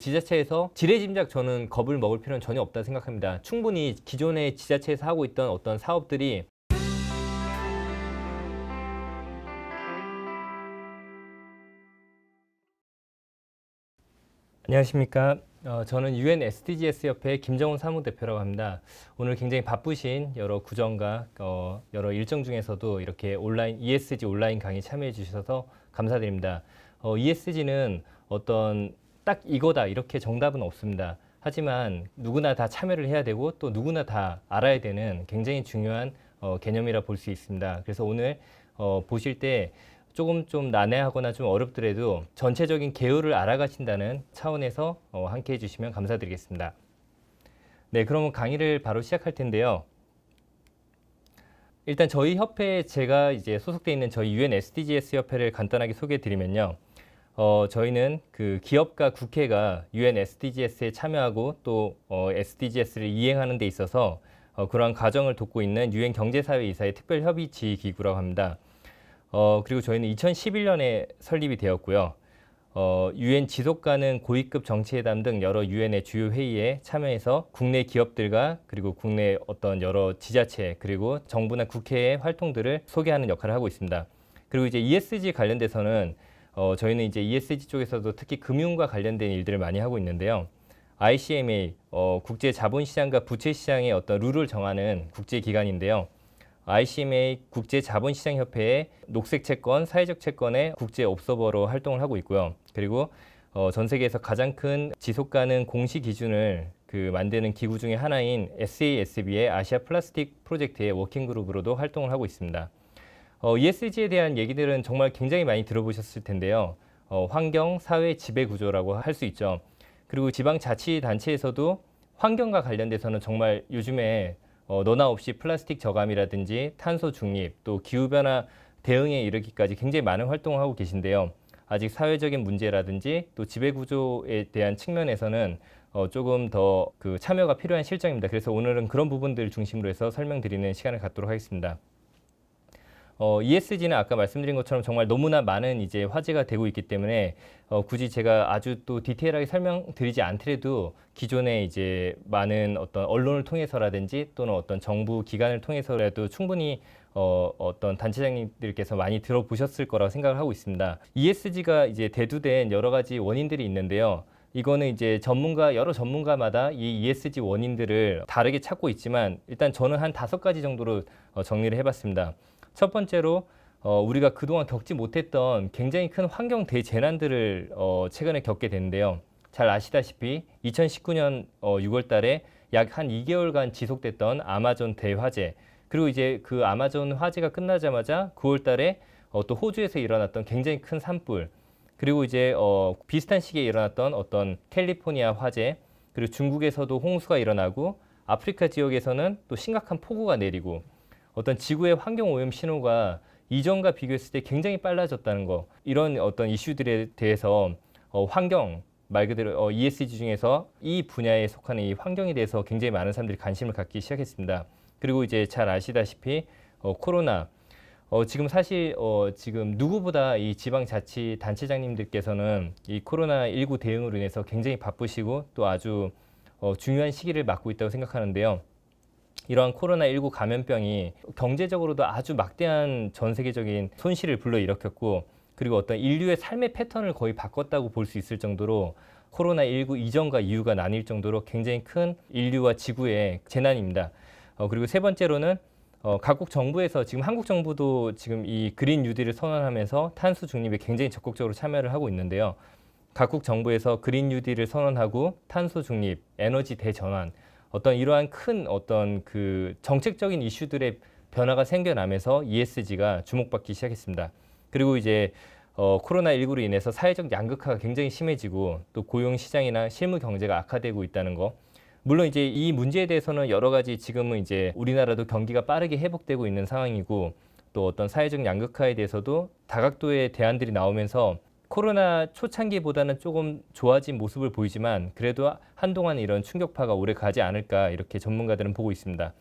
지자체에서 지레짐작 저는 겁을 먹을 필요는 전혀 없다 생각합니다. 충분히 기존의 지자체에서 하고 있던 어떤 사업들이 안녕하십니까. 저는 UN SDGs 협회 김정훈 사무대표라고 합니다. 오늘 굉장히 바쁘신 여러 구정과 여러 일정 중에서도 이렇게 온라인 ESG 온라인 강의 참여해 주셔서 감사드립니다. ESG는 어떤 딱 이거다 이렇게 정답은 없습니다. 하지만 누구나 다 참여를 해야 되고 또 누구나 다 알아야 되는 굉장히 중요한 개념이라 볼 수 있습니다. 그래서 오늘 보실 때 조금 좀 난해하거나 좀 어렵더라도 전체적인 개요를 알아가신다는 차원에서 함께 해주시면 감사드리겠습니다. 네, 그러면 강의를 바로 시작할 텐데요. 일단 저희 협회에 제가 이제 소속돼 있는 저희 UN SDGs 협회를 간단하게 소개해드리면요. 저희는 그 기업과 국회가 UN SDGs에 참여하고 또 SDGs를 이행하는 데 있어서 그러한 과정을 돕고 있는 UN 경제사회이사의 특별협의지기구라고 합니다. 그리고 저희는 2011년에 설립이 되었고요. UN 지속가능 고위급 정치회담 등 여러 UN의 주요 회의에 참여해서 국내 기업들과 그리고 국내 어떤 여러 지자체 그리고 정부나 국회의 활동들을 소개하는 역할을 하고 있습니다. 그리고 이제 ESG 관련돼서는 저희는 이제 ESG 쪽에서도 특히 금융과 관련된 일들을 많이 하고 있는데요. ICMA 국제 자본시장과 부채 시장의 어떤 룰을 정하는 국제 기관인데요. ICMA 국제 자본시장협회의 녹색 채권, 사회적 채권의 국제 옵서버로 활동을 하고 있고요. 그리고 전 세계에서 가장 큰 지속 가능 공시 기준을 만드는 기구 중에 하나인 SASB의 아시아 플라스틱 프로젝트의 워킹 그룹으로도 활동을 하고 있습니다. ESG에 대한 얘기들은 정말 굉장히 많이 들어보셨을 텐데요. 환경, 사회, 지배 구조라고 할 수 있죠. 그리고 지방자치단체에서도 환경과 관련돼서는 정말 요즘에 너나 없이 플라스틱 저감이라든지 탄소 중립, 또 기후변화 대응에 이르기까지 굉장히 많은 활동을 하고 계신데요. 아직 사회적인 문제라든지 또 지배구조에 대한 측면에서는 조금 더 참여가 필요한 실정입니다. 그래서 오늘은 그런 부분들을 중심으로 해서 설명드리는 시간을 갖도록 하겠습니다. ESG는 아까 말씀드린 것처럼 정말 너무나 많은 이제 화제가 되고 있기 때문에 굳이 제가 아주 또 디테일하게 설명드리지 않더라도 기존에 이제 많은 어떤 언론을 통해서라든지 또는 어떤 정부 기관을 통해서라도 충분히 어떤 단체장님들께서 많이 들어보셨을 거라고 생각을 하고 있습니다. ESG가 이제 대두된 여러 가지 원인들이 있는데요. 이거는 이제 여러 전문가마다 이 ESG 원인들을 다르게 찾고 있지만 일단 저는 한 5가지 정도로 정리를 해봤습니다. 첫 번째로 우리가 그동안 겪지 못했던 굉장히 큰 환경 대재난들을 최근에 겪게 됐는데요. 잘 아시다시피 2019년 6월 달에 약 한 2개월간 지속됐던 아마존 대화재, 그리고 이제 그 아마존 화재가 끝나자마자 9월 달에 또 호주에서 일어났던 굉장히 큰 산불, 그리고 이제 비슷한 시기에 일어났던 어떤 캘리포니아 화재, 그리고 중국에서도 홍수가 일어나고 아프리카 지역에서는 또 심각한 폭우가 내리고 어떤 지구의 환경 오염 신호가 이전과 비교했을 때 굉장히 빨라졌다는 거, 이런 어떤 이슈들에 대해서 환경 말 그대로 ESG 중에서 이 분야에 속하는 이 환경에 대해서 굉장히 많은 사람들이 관심을 갖기 시작했습니다. 그리고 이제 잘 아시다시피 코로나 지금 사실 지금 누구보다 이 지방자치 단체장님들께서는 이 코로나19 대응으로 인해서 굉장히 바쁘시고 또 아주 중요한 시기를 맞고 있다고 생각하는데요. 이러한 코로나19 감염병이 경제적으로도 아주 막대한 전 세계적인 손실을 불러일으켰고, 그리고 어떤 인류의 삶의 패턴을 거의 바꿨다고 볼 수 있을 정도로 코로나19 이전과 이후가 나뉠 정도로 굉장히 큰 인류와 지구의 재난입니다. 그리고 세 번째로는 각국 정부에서 지금 한국 정부도 지금 이 그린 뉴딜을 선언하면서 탄소 중립에 굉장히 적극적으로 참여를 하고 있는데요. 각국 정부에서 그린 뉴딜을 선언하고 탄소 중립, 에너지 대전환, 어떤 이러한 큰 어떤 정책적인 이슈들의 변화가 생겨나면서 ESG가 주목받기 시작했습니다. 그리고 이제 코로나19로 인해서 사회적 양극화가 굉장히 심해지고 또 고용 시장이나 실무 경제가 악화되고 있다는 거. 물론 이제 이 문제에 대해서는 여러 가지 지금은 이제 우리나라도 경기가 빠르게 회복되고 있는 상황이고 또 어떤 사회적 양극화에 대해서도 다각도의 대안들이 나오면서 코로나 초창기보다는 조금 좋아진 모습을 보이지만 그래도 한동안 이런 충격파가 오래 가지 않을까 이렇게 전문가들은 보고 있습니다.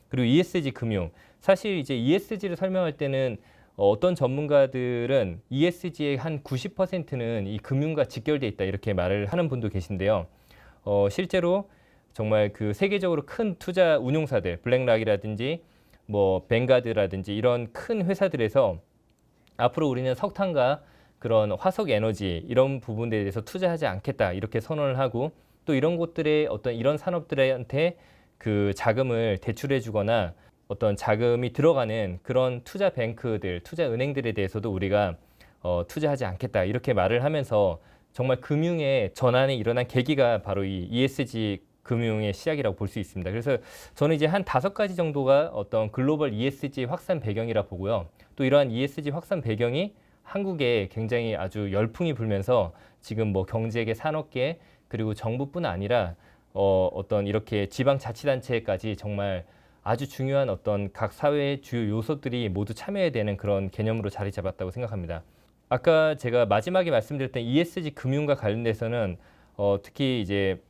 그리고 ESG 금융. 사실 이제 ESG를 설명할 때는 어떤 전문가들은 ESG의 한 90%는 이 금융과 직결돼 있다 이렇게 말을 하는 분도 계신데요. 실제로 정말 그 세계적으로 큰 투자 운용사들, 블랙락이라든지 뭐 뱅가드라든지 이런 큰 회사들에서 앞으로 우리는 석탄과 그런 화석 에너지 이런 부분들에 대해서 투자하지 않겠다 이렇게 선언을 하고 또 이런 곳들의 어떤 이런 산업들한테 그 자금을 대출해 주거나 어떤 자금이 들어가는 그런 투자 뱅크들, 투자 은행들에 대해서도 우리가 투자하지 않겠다 이렇게 말을 하면서 정말 금융의 전환이 일어난 계기가 바로 이 ESG 금융의 시작이라고 볼 수 있습니다. 그래서 저는 이제 한 5가지 정도가 어떤 글로벌 ESG 확산 배경이라 보고요. 또 이러한 ESG 확산 배경이 한국에 굉장히 아주 열풍이 불면서 지금 뭐 경제계, 산업계 그리고 정부뿐 아니라 어떤 이렇게 지방자치단체까지 정말 아주 중요한 어떤 각 사회의 주요 요소들이 모두 참여해야 되는 그런 개념으로 자리 잡았다고 생각합니다. 아까 제가 마지막에 말씀드렸던 ESG 금융과 관련돼서는 특히 이제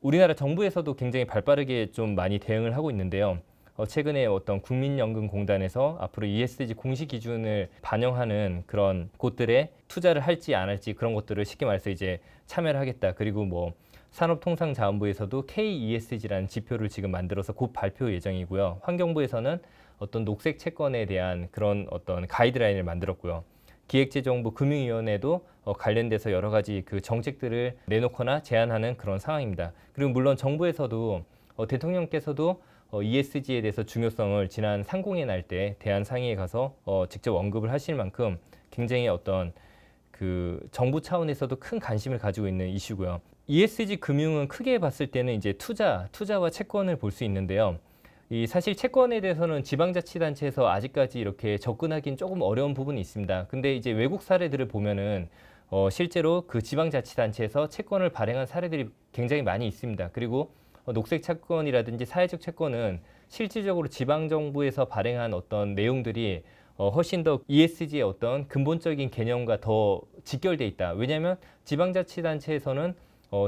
우리나라 정부에서도 굉장히 발빠르게 좀 많이 대응을 하고 있는데요. 최근에 어떤 국민연금공단에서 앞으로 ESG 공시 기준을 반영하는 그런 곳들에 투자를 할지 안 할지 그런 것들을 쉽게 말해서 이제 참여를 하겠다. 그리고 뭐 산업통상자원부에서도 KESG라는 지표를 지금 만들어서 곧 발표 예정이고요. 환경부에서는 어떤 녹색 채권에 대한 그런 어떤 가이드라인을 만들었고요. 기획재정부 금융위원회도 관련돼서 여러 가지 그 정책들을 내놓거나 제안하는 그런 상황입니다. 그리고 물론 정부에서도 대통령께서도 ESG에 대해서 중요성을 지난 상공회 날 때 대한상의에 가서 직접 언급을 하실 만큼 굉장히 어떤 그 정부 차원에서도 큰 관심을 가지고 있는 이슈고요. ESG 금융은 크게 봤을 때는 이제 투자와 채권을 볼 수 있는데요. 이 사실 채권에 대해서는 지방자치단체에서 아직까지 이렇게 접근하기는 조금 어려운 부분이 있습니다. 근데 이제 외국 사례들을 보면은 실제로 그 지방자치단체에서 채권을 발행한 사례들이 굉장히 많이 있습니다. 그리고 녹색 채권이라든지 사회적 채권은 실질적으로 지방정부에서 발행한 어떤 내용들이 훨씬 더 ESG의 어떤 근본적인 개념과 더 직결돼 있다. 왜냐하면 지방자치단체에서는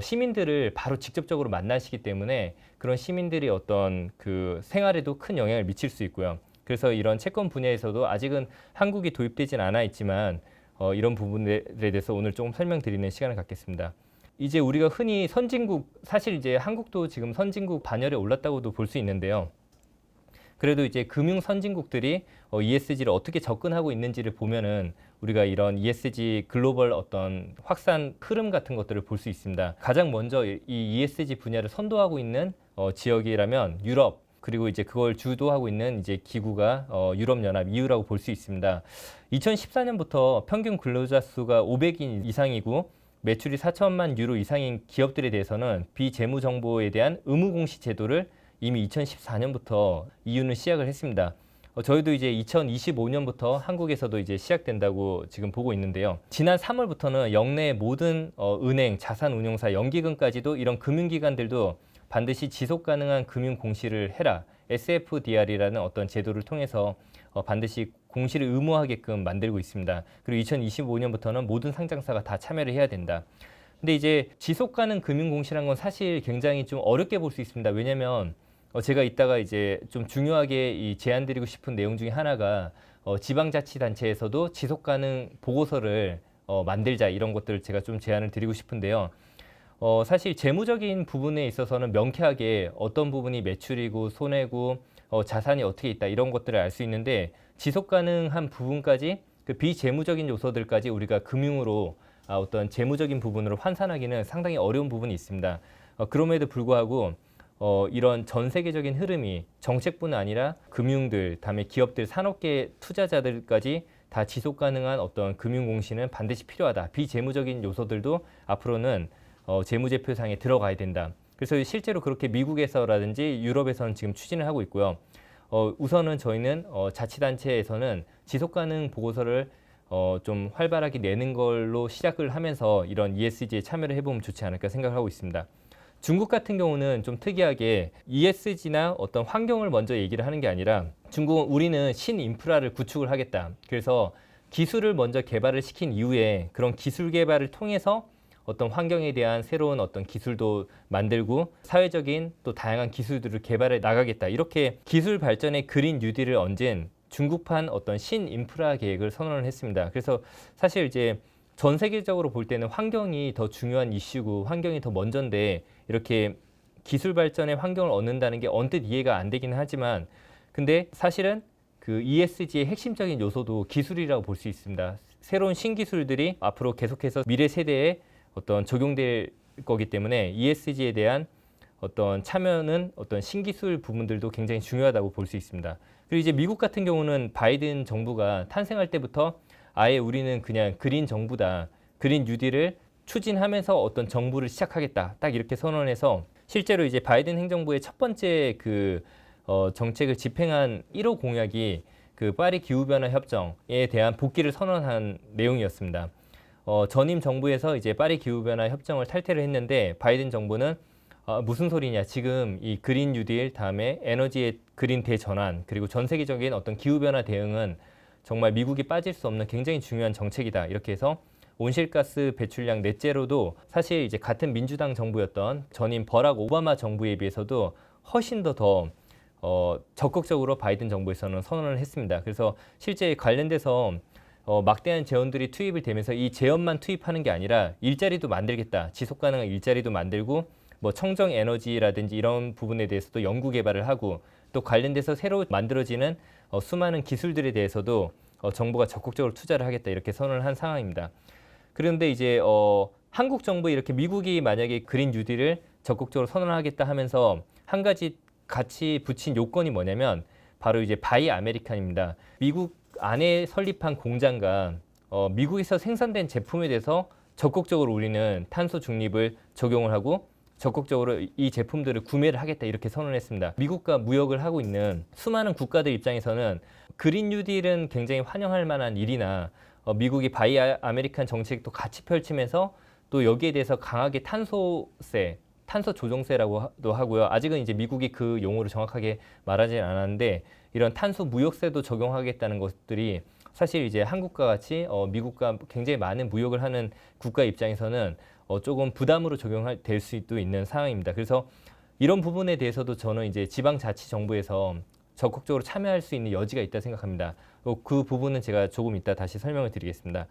시민들을 바로 직접적으로 만나시기 때문에 그런 시민들이 어떤 그 생활에도 큰 영향을 미칠 수 있고요. 그래서 이런 채권 분야에서도 아직은 한국이 도입되진 않아 있지만 이런 부분에 대해서 오늘 조금 설명드리는 시간을 갖겠습니다. 이제 우리가 흔히 선진국, 사실 이제 한국도 지금 선진국 반열에 올랐다고도 볼 수 있는데요. 그래도 이제 금융 선진국들이 ESG를 어떻게 접근하고 있는지를 보면은 우리가 이런 ESG 글로벌 어떤 확산 흐름 같은 것들을 볼 수 있습니다. 가장 먼저 이 ESG 분야를 선도하고 있는 지역이라면 유럽, 그리고 이제 그걸 주도하고 있는 이제 기구가 유럽연합 EU라고 볼 수 있습니다. 2014년부터 평균 근로자 수가 500인 이상이고 매출이 4천만 유로 이상인 기업들에 대해서는 비재무 정보에 대한 의무 공시 제도를 이미 2014년부터 EU는 시작을 했습니다. 저희도 이제 2025년부터 한국에서도 이제 시작된다고 지금 보고 있는데요. 지난 3월부터는 역내 모든 은행, 자산운용사, 연기금까지도 이런 금융기관들도 반드시 지속 가능한 금융 공시를 해라. SFDR이라는 어떤 제도를 통해서 반드시 공시를 의무화하게끔 만들고 있습니다. 그리고 2025년부터는 모든 상장사가 다 참여를 해야 된다. 근데 이제 지속 가능 금융 공시란 건 사실 굉장히 좀 어렵게 볼 수 있습니다. 왜냐면 제가 이따가 이제 좀 중요하게 이 제안드리고 싶은 내용 중에 하나가 지방자치단체에서도 지속 가능 보고서를 만들자 이런 것들을 제가 좀 제안을 드리고 싶은데요. 사실 재무적인 부분에 있어서는 명쾌하게 어떤 부분이 매출이고 손해고 자산이 어떻게 있다 이런 것들을 알 수 있는데 지속 가능한 부분까지 그 비재무적인 요소들까지 우리가 금융으로 어떤 재무적인 부분으로 환산하기는 상당히 어려운 부분이 있습니다. 그럼에도 불구하고 이런 전 세계적인 흐름이 정책뿐 아니라 금융들, 다음에 기업들, 산업계 투자자들까지 다 지속 가능한 어떤 금융 공시는 반드시 필요하다. 비재무적인 요소들도 앞으로는 재무제표상에 들어가야 된다. 그래서 실제로 그렇게 미국에서라든지 유럽에서는 지금 추진을 하고 있고요. 우선은 저희는 자치단체에서는 지속가능 보고서를 좀 활발하게 내는 걸로 시작을 하면서 이런 ESG에 참여를 해보면 좋지 않을까 생각하고 있습니다. 중국 같은 경우는 좀 특이하게 ESG나 어떤 환경을 먼저 얘기를 하는 게 아니라 중국은 우리는 신인프라를 구축을 하겠다. 그래서 기술을 먼저 개발을 시킨 이후에 그런 기술 개발을 통해서 어떤 환경에 대한 새로운 어떤 기술도 만들고 사회적인 또 다양한 기술들을 개발해 나가겠다. 이렇게 기술 발전의 그린 뉴딜을 얹은 중국판 어떤 신인프라 계획을 선언을 했습니다. 그래서 사실 이제 전 세계적으로 볼 때는 환경이 더 중요한 이슈고 환경이 더 먼저인데 이렇게 기술 발전의 환경을 얻는다는 게 언뜻 이해가 안 되기는 하지만 근데 사실은 그 ESG의 핵심적인 요소도 기술이라고 볼 수 있습니다. 새로운 신기술들이 앞으로 계속해서 미래 세대에 어떤 적용될 거기 때문에 ESG에 대한 어떤 참여는 어떤 신기술 부분들도 굉장히 중요하다고 볼 수 있습니다. 그리고 이제 미국 같은 경우는 바이든 정부가 탄생할 때부터 아예 우리는 그냥 그린 정부다. 그린 뉴딜을 추진하면서 어떤 정부를 시작하겠다. 딱 이렇게 선언해서 실제로 이제 바이든 행정부의 첫 번째 정책을 집행한 1호 공약이 그 파리 기후변화 협정에 대한 복귀를 선언한 내용이었습니다. 전임 정부에서 이제 파리 기후변화 협정을 탈퇴를 했는데 바이든 정부는 무슨 소리냐. 지금 이 그린 뉴딜 다음에 에너지의 그린 대전환 그리고 전 세계적인 어떤 기후변화 대응은 정말 미국이 빠질 수 없는 굉장히 중요한 정책이다. 이렇게 해서 온실가스 배출량 넷제로도 사실 이제 같은 민주당 정부였던 전임 버락 오바마 정부에 비해서도 훨씬 더 적극적으로 바이든 정부에서는 선언을 했습니다. 그래서 실제 관련돼서 막대한 재원들이 투입이 되면서 이 재원만 투입하는 게 아니라 일자리도 만들겠다. 지속 가능한 일자리도 만들고 뭐 청정 에너지라든지 이런 부분에 대해서도 연구 개발을 하고 또 관련돼서 새로 만들어지는 수많은 기술들에 대해서도 정부가 적극적으로 투자를 하겠다 이렇게 선언을 한 상황입니다. 그런데 이제 한국 정부 이렇게 미국이 만약에 그린 뉴딜을 적극적으로 선언하겠다 하면서 한 가지 같이 붙인 요건이 뭐냐면 바로 이제 바이 아메리칸입니다. 미국 안에 설립한 공장과 미국에서 생산된 제품에 대해서 적극적으로 우리는 탄소 중립을 적용을 하고 적극적으로 이 제품들을 구매를 하겠다 이렇게 선언했습니다. 미국과 무역을 하고 있는 수많은 국가들 입장에서는 그린 뉴딜은 굉장히 환영할 만한 일이나 미국이 바이 아메리칸 정책도 같이 펼치면서 또 여기에 대해서 강하게 탄소세, 탄소 조정세라고도 하고요. 아직은 이제 미국이 그 용어를 정확하게 말하지 않았는데 이런 탄소 무역세도 적용하겠다는 것들이 사실 이제 한국과 같이 미국과 굉장히 많은 무역을 하는 국가 입장에서는 조금 부담으로 적용될 수도 있는 상황입니다. 그래서 이런 부분에 대해서도 저는 이제 지방자치정부에서 적극적으로 참여할 수 있는 여지가 있다 생각합니다. 그 부분은 제가 조금 이따 다시 설명을 드리겠습니다.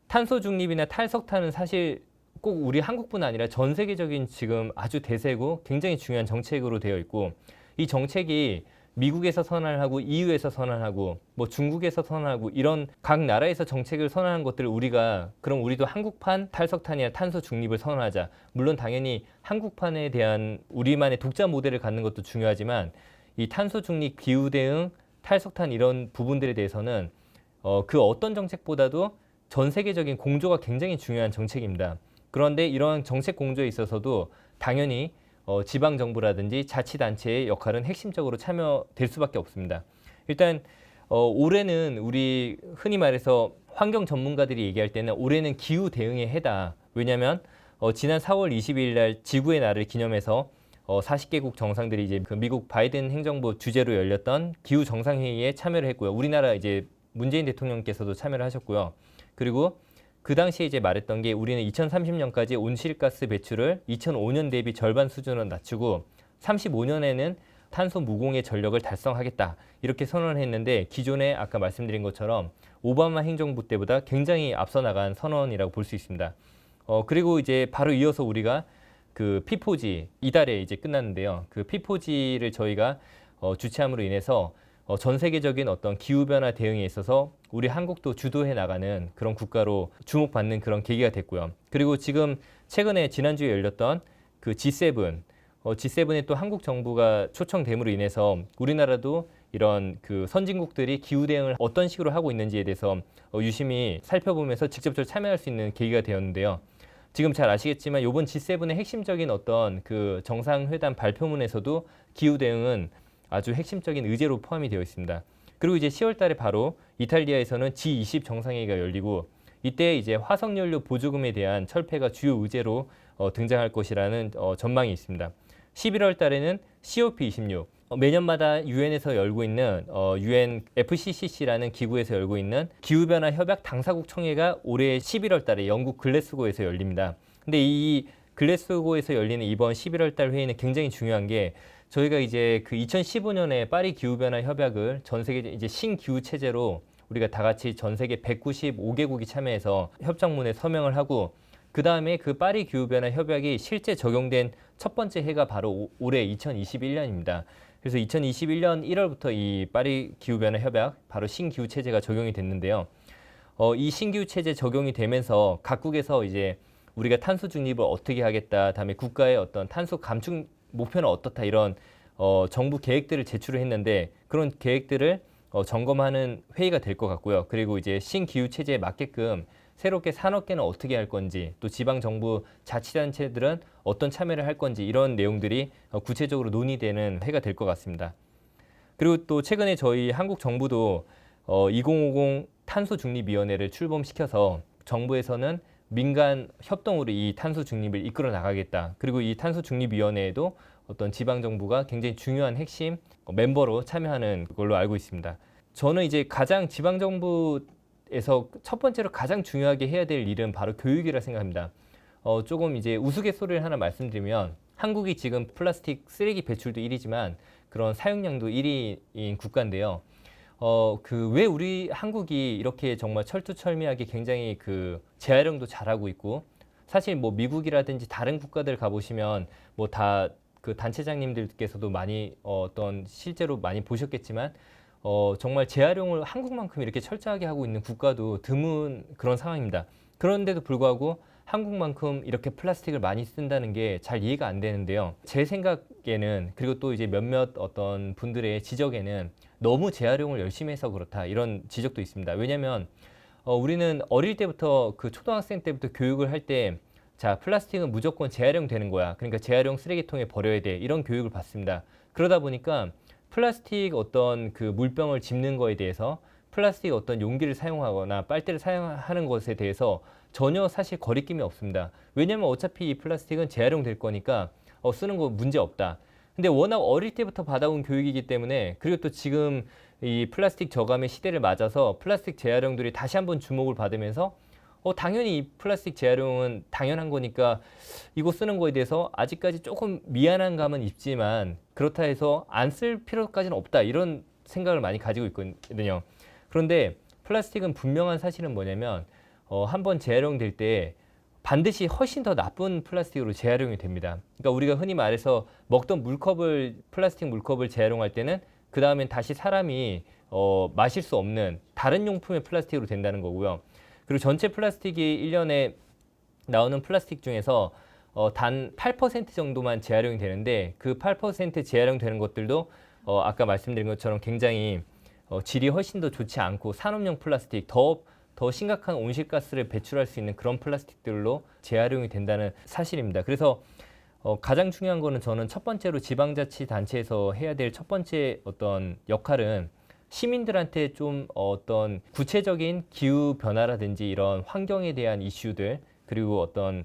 탄소 중립이나 탈석탄은 사실 꼭 우리 한국뿐 아니라 전 세계적인 지금 아주 대세고 굉장히 중요한 정책으로 되어 있고 이 정책이 미국에서 선언하고 EU에서 선언하고 뭐 중국에서 선언하고 이런 각 나라에서 정책을 선언한 것들을 우리가 그럼 우리도 한국판 탈석탄이나 탄소 중립을 선언하자. 물론 당연히 한국판에 대한 우리만의 독자 모델을 갖는 것도 중요하지만 이 탄소 중립, 기후 대응, 탈석탄 이런 부분들에 대해서는 그 어떤 정책보다도 전 세계적인 공조가 굉장히 중요한 정책입니다. 그런데 이러한 정책 공조에 있어서도 당연히 지방정부라든지 자치단체의 역할은 핵심적으로 참여될 수밖에 없습니다. 일단 올해는 우리 흔히 말해서 환경 전문가들이 얘기할 때는 올해는 기후 대응의 해다. 왜냐하면 지난 4월 22일 날 지구의 날을 기념해서 40개국 정상들이 이제 그 미국 바이든 행정부 주재로 열렸던 기후 정상회의에 참여를 했고요. 우리나라 이제 문재인 대통령께서도 참여를 하셨고요. 그리고 그 당시에 이제 말했던 게 우리는 2030년까지 온실가스 배출을 2005년 대비 절반 수준으로 낮추고 35년에는 탄소 무공해 전력을 달성하겠다. 이렇게 선언을 했는데 기존에 아까 말씀드린 것처럼 오바마 행정부 때보다 굉장히 앞서 나간 선언이라고 볼 수 있습니다. 그리고 이제 바로 이어서 우리가 그 P4G 이달에 이제 끝났는데요. 그 P4G를 저희가 주최함으로 인해서 전 세계적인 어떤 기후변화 대응에 있어서 우리 한국도 주도해 나가는 그런 국가로 주목받는 그런 계기가 됐고요. 그리고 지금 최근에 지난주에 열렸던 그 G7, G7에 또 한국 정부가 초청됨으로 인해서 우리나라도 이런 그 선진국들이 기후 대응을 어떤 식으로 하고 있는지에 대해서 유심히 살펴보면서 직접적으로 참여할 수 있는 계기가 되었는데요. 지금 잘 아시겠지만 이번 G7의 핵심적인 어떤 그 정상회담 발표문에서도 기후 대응은 아주 핵심적인 의제로 포함이 되어 있습니다. 그리고 이제 10월 달에 바로 이탈리아에서는 G20 정상회의가 열리고 이때 이제 화석연료 보조금에 대한 철폐가 주요 의제로 등장할 것이라는 전망이 있습니다. 11월 달에는 COP26 매년마다 유엔에서 열고 있는 UN FCCC라는 기구에서 열고 있는 기후변화 협약 당사국 총회가 올해 11월 달에 영국 글래스고에서 열립니다. 근데 이 글래스고에서 열리는 이번 11월 달 회의는 굉장히 중요한 게 저희가 이제 그 2015년에 파리 기후변화 협약을 전 세계 이제 신기후 체제로 우리가 다 같이 전 세계 195개국이 참여해서 협정문에 서명을 하고 그 다음에 그 파리 기후변화 협약이 실제 적용된 첫 번째 해가 바로 올해 2021년입니다. 그래서 2021년 1월부터 이 파리 기후변화 협약, 바로 신기후 체제가 적용이 됐는데요. 이 신기후 체제 적용이 되면서 각국에서 이제 우리가 탄소 중립을 어떻게 하겠다, 다음에 국가의 어떤 탄소 감축 목표는 어떻다 이런 정부 계획들을 제출을 했는데 그런 계획들을 점검하는 회의가 될 것 같고요. 그리고 이제 신기후 체제에 맞게끔 새롭게 산업계는 어떻게 할 건지, 또 지방 정부 자치단체들은 어떤 참여를 할 건지 이런 내용들이 구체적으로 논의되는 회가 될 것 같습니다. 그리고 또 최근에 저희 한국 정부도 2050 탄소 중립위원회를 출범시켜서 정부에서는 민간 협동으로 이 탄소 중립을 이끌어 나가겠다. 그리고 이 탄소 중립위원회에도 어떤 지방 정부가 굉장히 중요한 핵심 멤버로 참여하는 걸로 알고 있습니다. 저는 이제 가장 지방 정부에서 첫 번째로 가장 중요하게 해야 될 일은 바로 교육이라 생각합니다. 조금 이제 우스갯소리를 하나 말씀드리면 한국이 지금 플라스틱 쓰레기 배출도 1위지만 그런 사용량도 1위인 국가인데요. 왜 우리 한국이 이렇게 정말 철두철미하게 굉장히 그 재활용도 잘하고 있고 사실 뭐 미국이라든지 다른 국가들 가보시면 뭐 다 그 단체장님들께서도 많이 어떤 실제로 많이 보셨겠지만 정말 재활용을 한국만큼 이렇게 철저하게 하고 있는 국가도 드문 그런 상황입니다. 그런데도 불구하고 한국만큼 이렇게 플라스틱을 많이 쓴다는 게 잘 이해가 안 되는데요. 제 생각에는 그리고 또 이제 몇몇 어떤 분들의 지적에는 너무 재활용을 열심히 해서 그렇다 이런 지적도 있습니다. 왜냐하면 우리는 어릴 때부터 그 초등학생 때부터 교육을 할 때 자, 플라스틱은 무조건 재활용 되는 거야. 그러니까 재활용 쓰레기통에 버려야 돼. 이런 교육을 받습니다. 그러다 보니까 플라스틱 어떤 그 물병을 집는 거에 대해서 플라스틱 어떤 용기를 사용하거나 빨대를 사용하는 것에 대해서 전혀 사실 거리낌이 없습니다. 왜냐하면 어차피 이 플라스틱은 재활용 될 거니까 쓰는 거 문제 없다. 근데 워낙 어릴 때부터 받아온 교육이기 때문에 그리고 또 지금 이 플라스틱 저감의 시대를 맞아서 플라스틱 재활용들이 다시 한번 주목을 받으면서 당연히 이 플라스틱 재활용은 당연한 거니까 이거 쓰는 거에 대해서 아직까지 조금 미안한 감은 있지만 그렇다 해서 안 쓸 필요까지는 없다 이런 생각을 많이 가지고 있거든요. 그런데 플라스틱은 분명한 사실은 뭐냐면 한번 재활용될 때 반드시 훨씬 더 나쁜 플라스틱으로 재활용이 됩니다. 그러니까 우리가 흔히 말해서 먹던 플라스틱 물컵을 재활용할 때는 그 다음엔 다시 사람이 마실 수 없는 다른 용품의 플라스틱으로 된다는 거고요. 그리고 전체 플라스틱이 1년에 나오는 플라스틱 중에서 단 8% 정도만 재활용이 되는데 그 8% 재활용되는 것들도 아까 말씀드린 것처럼 굉장히 질이 훨씬 더 좋지 않고 산업용 플라스틱 더 심각한 온실가스를 배출할 수 있는 그런 플라스틱들로 재활용이 된다는 사실입니다. 그래서 가장 중요한 거는 저는 첫 번째로 지방자치단체에서 해야 될 첫 번째 어떤 역할은 시민들한테 좀 어떤 구체적인 기후 변화라든지 이런 환경에 대한 이슈들 그리고 어떤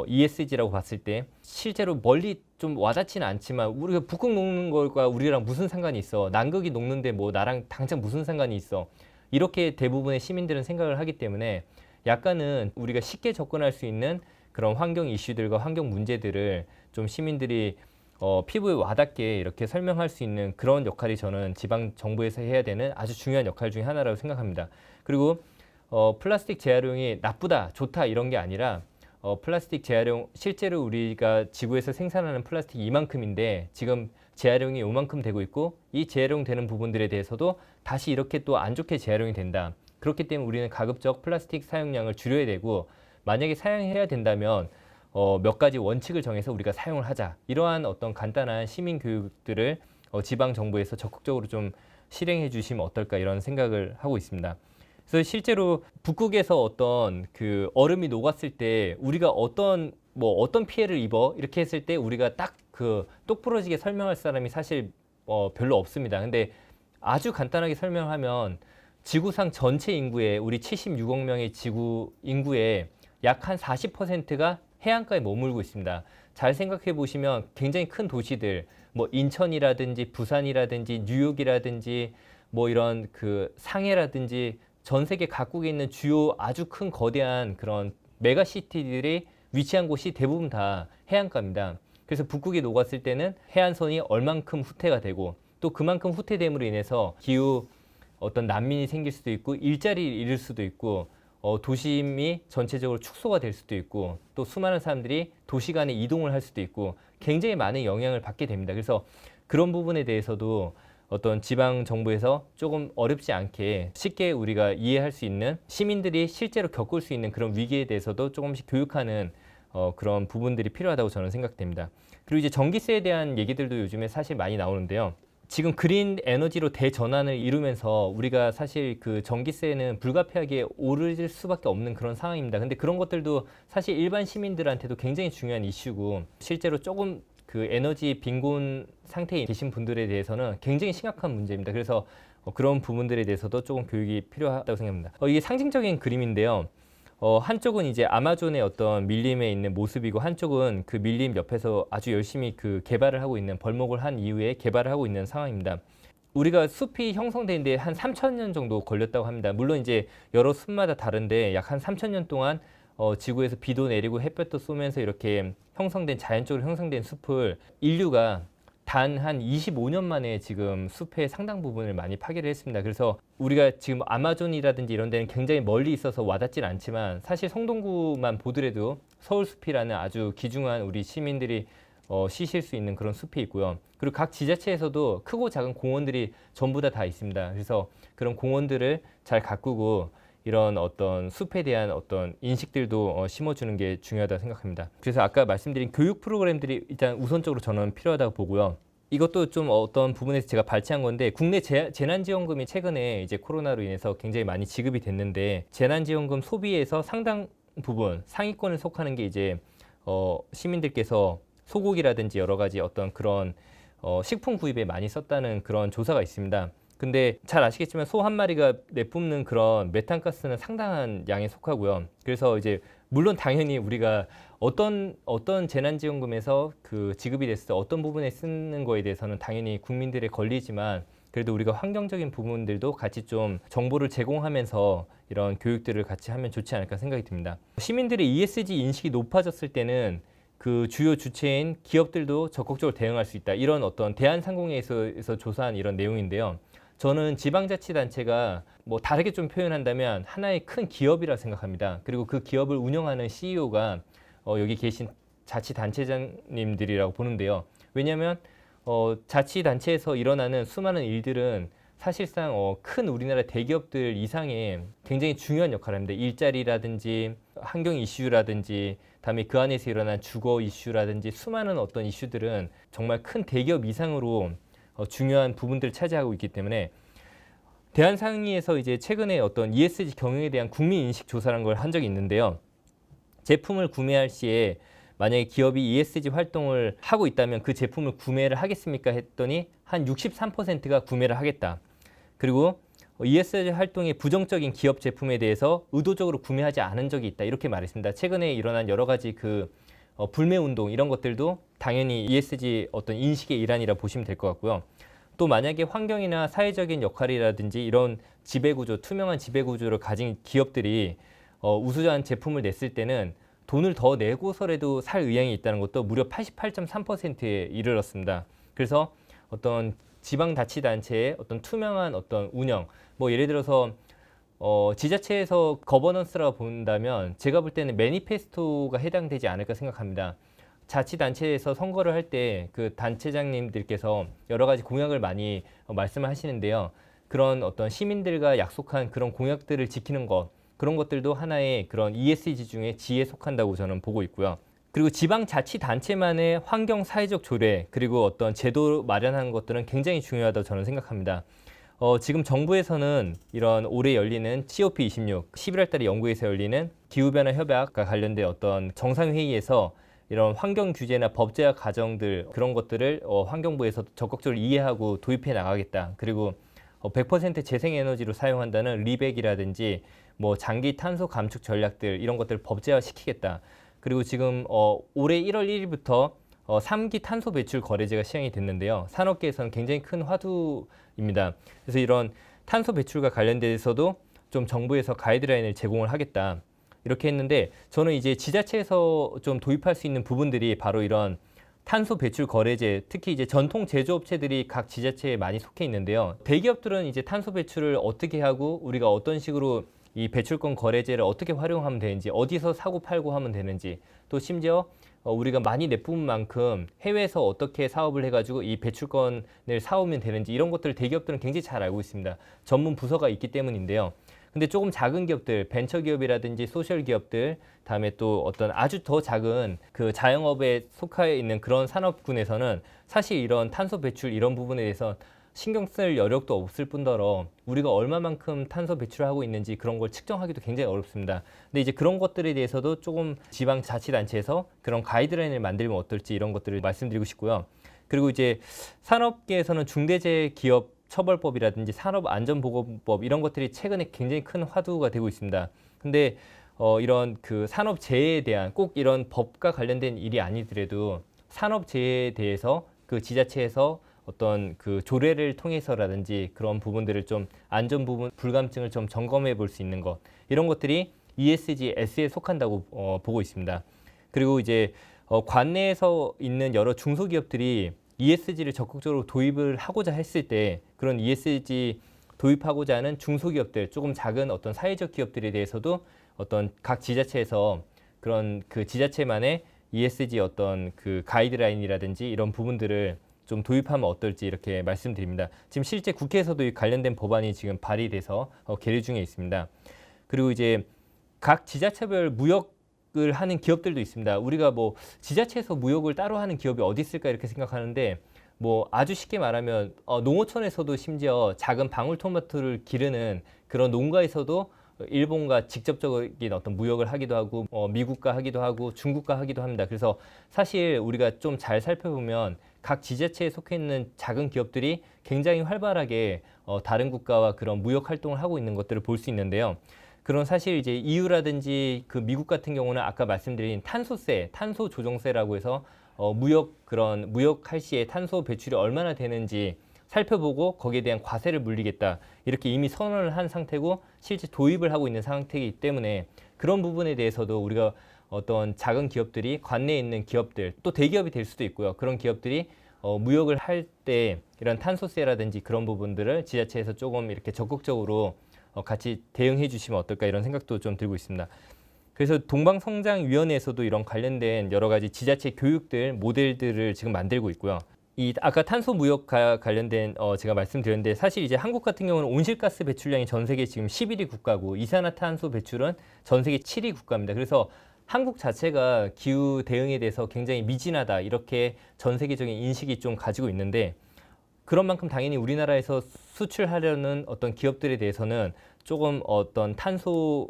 ESG라고 봤을 때 실제로 멀리 좀 와닿지는 않지만 우리가 북극 녹는 것과 우리랑 무슨 상관이 있어? 남극이 녹는데 뭐 나랑 당장 무슨 상관이 있어? 이렇게 대부분의 시민들은 생각을 하기 때문에 약간은 우리가 쉽게 접근할 수 있는 그런 환경 이슈들과 환경 문제들을 좀 시민들이 피부에 와닿게 이렇게 설명할 수 있는 그런 역할이 저는 지방 정부에서 해야 되는 아주 중요한 역할 중에 하나라고 생각합니다. 그리고 플라스틱 재활용이 나쁘다, 좋다 이런 게 아니라 플라스틱 재활용 실제로 우리가 지구에서 생산하는 플라스틱이 이만큼인데 지금 재활용이 요만큼 되고 있고 이 재활용되는 부분들에 대해서도 다시 이렇게 또 안 좋게 재활용이 된다. 그렇기 때문에 우리는 가급적 플라스틱 사용량을 줄여야 되고 만약에 사용해야 된다면 몇 가지 원칙을 정해서 우리가 사용을 하자. 이러한 어떤 간단한 시민 교육들을 지방 정부에서 적극적으로 좀 실행해 주시면 어떨까 이런 생각을 하고 있습니다. 그래서 실제로 북극에서 어떤 그 얼음이 녹았을 때 우리가 어떤 피해를 입어 이렇게 했을 때 우리가 딱 그 똑부러지게 설명할 사람이 사실 별로 없습니다. 근데 아주 간단하게 설명하면 지구상 전체 인구의 우리 76억 명의 지구 인구의 약 한 40%가 해안가에 머물고 있습니다. 잘 생각해 보시면 굉장히 큰 도시들, 뭐 인천이라든지 부산이라든지 뉴욕이라든지 뭐 이런 그 상해라든지 전 세계 각국에 있는 주요 아주 큰 거대한 그런 메가시티들이 위치한 곳이 대부분 다 해안가입니다. 그래서 북극이 녹았을 때는 해안선이 얼만큼 후퇴가 되고 또 그만큼 후퇴됨으로 인해서 기후 어떤 난민이 생길 수도 있고 일자리를 잃을 수도 있고 도심이 전체적으로 축소가 될 수도 있고 또 수많은 사람들이 도시 간에 이동을 할 수도 있고 굉장히 많은 영향을 받게 됩니다. 그래서 그런 부분에 대해서도 어떤 지방 정부에서 조금 어렵지 않게 쉽게 우리가 이해할 수 있는 시민들이 실제로 겪을 수 있는 그런 위기에 대해서도 조금씩 교육하는 그런 부분들이 필요하다고 저는 생각됩니다. 그리고 이제 전기세에 대한 얘기들도 요즘에 사실 많이 나오는데요. 지금 그린 에너지로 대전환을 이루면서 우리가 사실 그 전기세는 불가피하게 오를 수밖에 없는 그런 상황입니다. 근데 그런 것들도 사실 일반 시민들한테도 굉장히 중요한 이슈고 실제로 조금 그 에너지 빈곤 상태에 계신 분들에 대해서는 굉장히 심각한 문제입니다. 그래서 그런 부분들에 대해서도 조금 교육이 필요하다고 생각합니다. 이게 상징적인 그림인데요. 한쪽은 이제 아마존의 어떤 밀림에 있는 모습이고 한쪽은 그 밀림 옆에서 아주 열심히 그 개발을 하고 있는 벌목을 한 이후에 개발을 하고 있는 상황입니다. 우리가 숲이 형성되는데 한 3,000년 정도 걸렸다고 합니다. 물론 이제 여러 숲마다 다른데 약 한 3,000년 동안 지구에서 비도 내리고 햇볕도 쏘면서 이렇게 형성된 자연적으로 형성된 숲을 인류가 단 한 25년 만에 지금 숲의 상당 부분을 많이 파괴를 했습니다. 그래서 우리가 지금 아마존이라든지 이런 데는 굉장히 멀리 있어서 와닿진 않지만 사실 성동구만 보더라도 서울숲이라는 아주 귀중한 우리 시민들이 쉬실 수 있는 그런 숲이 있고요. 그리고 각 지자체에서도 크고 작은 공원들이 전부 다 있습니다. 그래서 그런 공원들을 잘 가꾸고 이런 어떤 숲에 대한 어떤 인식들도 심어주는 게 중요하다고 생각합니다. 그래서 아까 말씀드린 교육 프로그램들이 일단 우선적으로 저는 필요하다고 보고요. 이것도 좀 어떤 부분에서 제가 발췌한 건데 국내 재난지원금이 최근에 이제 코로나로 인해서 굉장히 많이 지급이 됐는데 재난지원금 소비에서 상당 부분 상위권에 속하는 게 이제 시민들께서 소고기라든지 여러 가지 어떤 그런 식품 구입에 많이 썼다는 그런 조사가 있습니다. 근데 잘 아시겠지만 소 한 마리가 내뿜는 그런 메탄가스는 상당한 양에 속하고요. 그래서 이제 물론 당연히 우리가 어떤 재난지원금에서 그 지급이 됐을 때 어떤 부분에 쓰는 거에 대해서는 당연히 국민들의 권리지만 그래도 우리가 환경적인 부분들도 같이 좀 정보를 제공하면서 이런 교육들을 같이 하면 좋지 않을까 생각이 듭니다. 시민들의 ESG 인식이 높아졌을 때는 그 주요 주체인 기업들도 적극적으로 대응할 수 있다. 이런 어떤 대한상공회에서 조사한 이런 내용인데요. 저는 지방자치단체가 뭐 다르게 좀 표현한다면 하나의 큰 기업이라 생각합니다. 그리고 그 기업을 운영하는 CEO가 여기 계신 자치단체장님들이라고 보는데요. 왜냐하면 자치단체에서 일어나는 수많은 일들은 사실상 큰 우리나라 대기업들 이상의 굉장히 중요한 역할을 합니다. 일자리라든지 환경 이슈라든지 다음에 그 안에서 일어난 주거 이슈라든지 수많은 어떤 이슈들은 정말 큰 대기업 이상으로 중요한 부분들을 차지하고 있기 때문에 대한상의에서 이제 최근에 어떤 ESG 경영에 대한 국민 인식 조사라는 걸 한 적이 있는데요. 제품을 구매할 시에 만약에 기업이 ESG 활동을 하고 있다면 그 제품을 구매를 하겠습니까? 했더니 한 63%가 구매를 하겠다. 그리고 ESG 활동의 부정적인 기업 제품에 대해서 의도적으로 구매하지 않은 적이 있다. 이렇게 말했습니다. 최근에 일어난 여러 가지 그 불매 운동 이런 것들도 당연히 ESG 어떤 인식의 일환이라 보시면 될 것 같고요. 또 만약에 환경이나 사회적인 역할이라든지 이런 지배구조, 투명한 지배구조를 가진 기업들이 우수한 제품을 냈을 때는 돈을 더 내고서라도 살 의향이 있다는 것도 무려 88.3%에 이르렀습니다. 그래서 어떤 지방자치단체의 어떤 투명한 어떤 운영, 뭐 예를 들어서 지자체에서 거버넌스라고 본다면 제가 볼 때는 매니페스토가 해당되지 않을까 생각합니다. 자치단체에서 선거를 할 때 그 단체장님들께서 여러 가지 공약을 많이 말씀을 하시는데요. 그런 어떤 시민들과 약속한 그런 공약들을 지키는 것, 그런 것들도 하나의 그런 ESG 중에 G에 속한다고 저는 보고 있고요. 그리고 지방자치단체만의 환경 사회적 조례 그리고 어떤 제도 마련하는 것들은 굉장히 중요하다고 저는 생각합니다. 지금 정부에서는 이런 올해 열리는 COP26, 11월 달에 영국에서 열리는 기후변화 협약과 관련된 어떤 정상회의에서 이런 환경 규제나 법제화 과정들 그런 것들을 환경부에서 적극적으로 이해하고 도입해 나가겠다. 그리고 100% 재생에너지로 사용한다는 리백이라든지 뭐 장기 탄소 감축 전략들 이런 것들을 법제화 시키겠다. 그리고 지금 올해 1월 1일부터 3기 탄소 배출 거래제가 시행이 됐는데요. 산업계에서는 굉장히 큰 화두입니다. 그래서 이런 탄소 배출과 관련돼서도 좀 정부에서 가이드라인을 제공을 하겠다. 이렇게 했는데 저는 이제 지자체에서 좀 도입할 수 있는 부분들이 바로 이런 탄소 배출 거래제, 특히 이제 전통 제조업체들이 각 지자체에 많이 속해 있는데요. 대기업들은 이제 탄소 배출을 어떻게 하고 우리가 어떤 식으로 이 배출권 거래제를 어떻게 활용하면 되는지, 어디서 사고 팔고 하면 되는지, 또 심지어 우리가 많이 내뿜은 만큼 해외에서 어떻게 사업을 해가지고 이 배출권을 사오면 되는지 이런 것들을 대기업들은 굉장히 잘 알고 있습니다. 전문 부서가 있기 때문인데요. 근데 조금 작은 기업들, 벤처기업이라든지 소셜 기업들, 다음에 또 어떤 아주 더 작은 그 자영업에 속해 있는 그런 산업군에서는 사실 이런 탄소 배출 이런 부분에 대해서 신경 쓸 여력도 없을 뿐더러 우리가 얼마만큼 탄소 배출하고 있는지 그런 걸 측정하기도 굉장히 어렵습니다. 근데 이제 그런 것들에 대해서도 조금 지방자치단체에서 그런 가이드라인을 만들면 어떨지 이런 것들을 말씀드리고 싶고요. 그리고 이제 산업계에서는 중대재해기업 처벌법이라든지 산업안전보건법 이런 것들이 최근에 굉장히 큰 화두가 되고 있습니다. 근데 이런 그 산업재해에 대한 꼭 이런 법과 관련된 일이 아니더라도 산업재해에 대해서 그 지자체에서 어떤 그 조례를 통해서라든지 그런 부분들을 좀 안전 부분 불감증을 좀 점검해 볼 수 있는 것 이런 것들이 ESG, S에 속한다고 보고 있습니다. 그리고 이제 관내에서 있는 여러 중소기업들이 ESG를 적극적으로 도입을 하고자 했을 때 그런 ESG 도입하고자 하는 중소기업들, 조금 작은 어떤 사회적 기업들에 대해서도 어떤 각 지자체에서 그런 그 지자체만의 ESG 어떤 그 가이드라인이라든지 이런 부분들을 좀 도입하면 어떨지 이렇게 말씀드립니다. 지금 실제 국회에서도 이 관련된 법안이 지금 발의돼서 계류 중에 있습니다. 그리고 이제 각 지자체별 무역을 하는 기업들도 있습니다. 우리가 뭐 지자체에서 무역을 따로 하는 기업이 어디 있을까 이렇게 생각하는데 뭐 아주 쉽게 말하면 농어촌에서도 심지어 작은 방울토마토를 기르는 그런 농가에서도 일본과 직접적인 어떤 무역을 하기도 하고 미국과 하기도 하고 중국과 하기도 합니다. 그래서 사실 우리가 좀 잘 살펴보면 각 지자체에 속해 있는 작은 기업들이 굉장히 활발하게 다른 국가와 그런 무역 활동을 하고 있는 것들을 볼 수 있는데요. 그런 사실 이제 EU라든지 그 미국 같은 경우는 아까 말씀드린 탄소세, 탄소 조정세라고 해서 무역할 시에 탄소 배출이 얼마나 되는지 살펴보고 거기에 대한 과세를 물리겠다 이렇게 이미 선언을 한 상태고 실제 도입을 하고 있는 상태이기 때문에 그런 부분에 대해서도 우리가 어떤 작은 기업들이 관내에 있는 기업들 또 대기업이 될 수도 있고요. 그런 기업들이 무역을 할 때 이런 탄소세라든지 그런 부분들을 지자체에서 조금 이렇게 적극적으로 같이 대응해 주시면 어떨까 이런 생각도 좀 들고 있습니다. 그래서 동방성장위원회에서도 이런 관련된 여러 가지 지자체 교육들, 모델들을 지금 만들고 있고요. 이 아까 탄소 무역과 관련된 제가 말씀드렸는데 사실 이제 한국 같은 경우는 온실가스 배출량이 전 세계 지금 11위 국가고 이산화탄소 배출은 전 세계 7위 국가입니다. 그래서 한국 자체가 기후 대응에 대해서 굉장히 미진하다 이렇게 전 세계적인 인식이 좀 가지고 있는데 그런 만큼 당연히 우리나라에서 수출하려는 어떤 기업들에 대해서는 조금 어떤 탄소를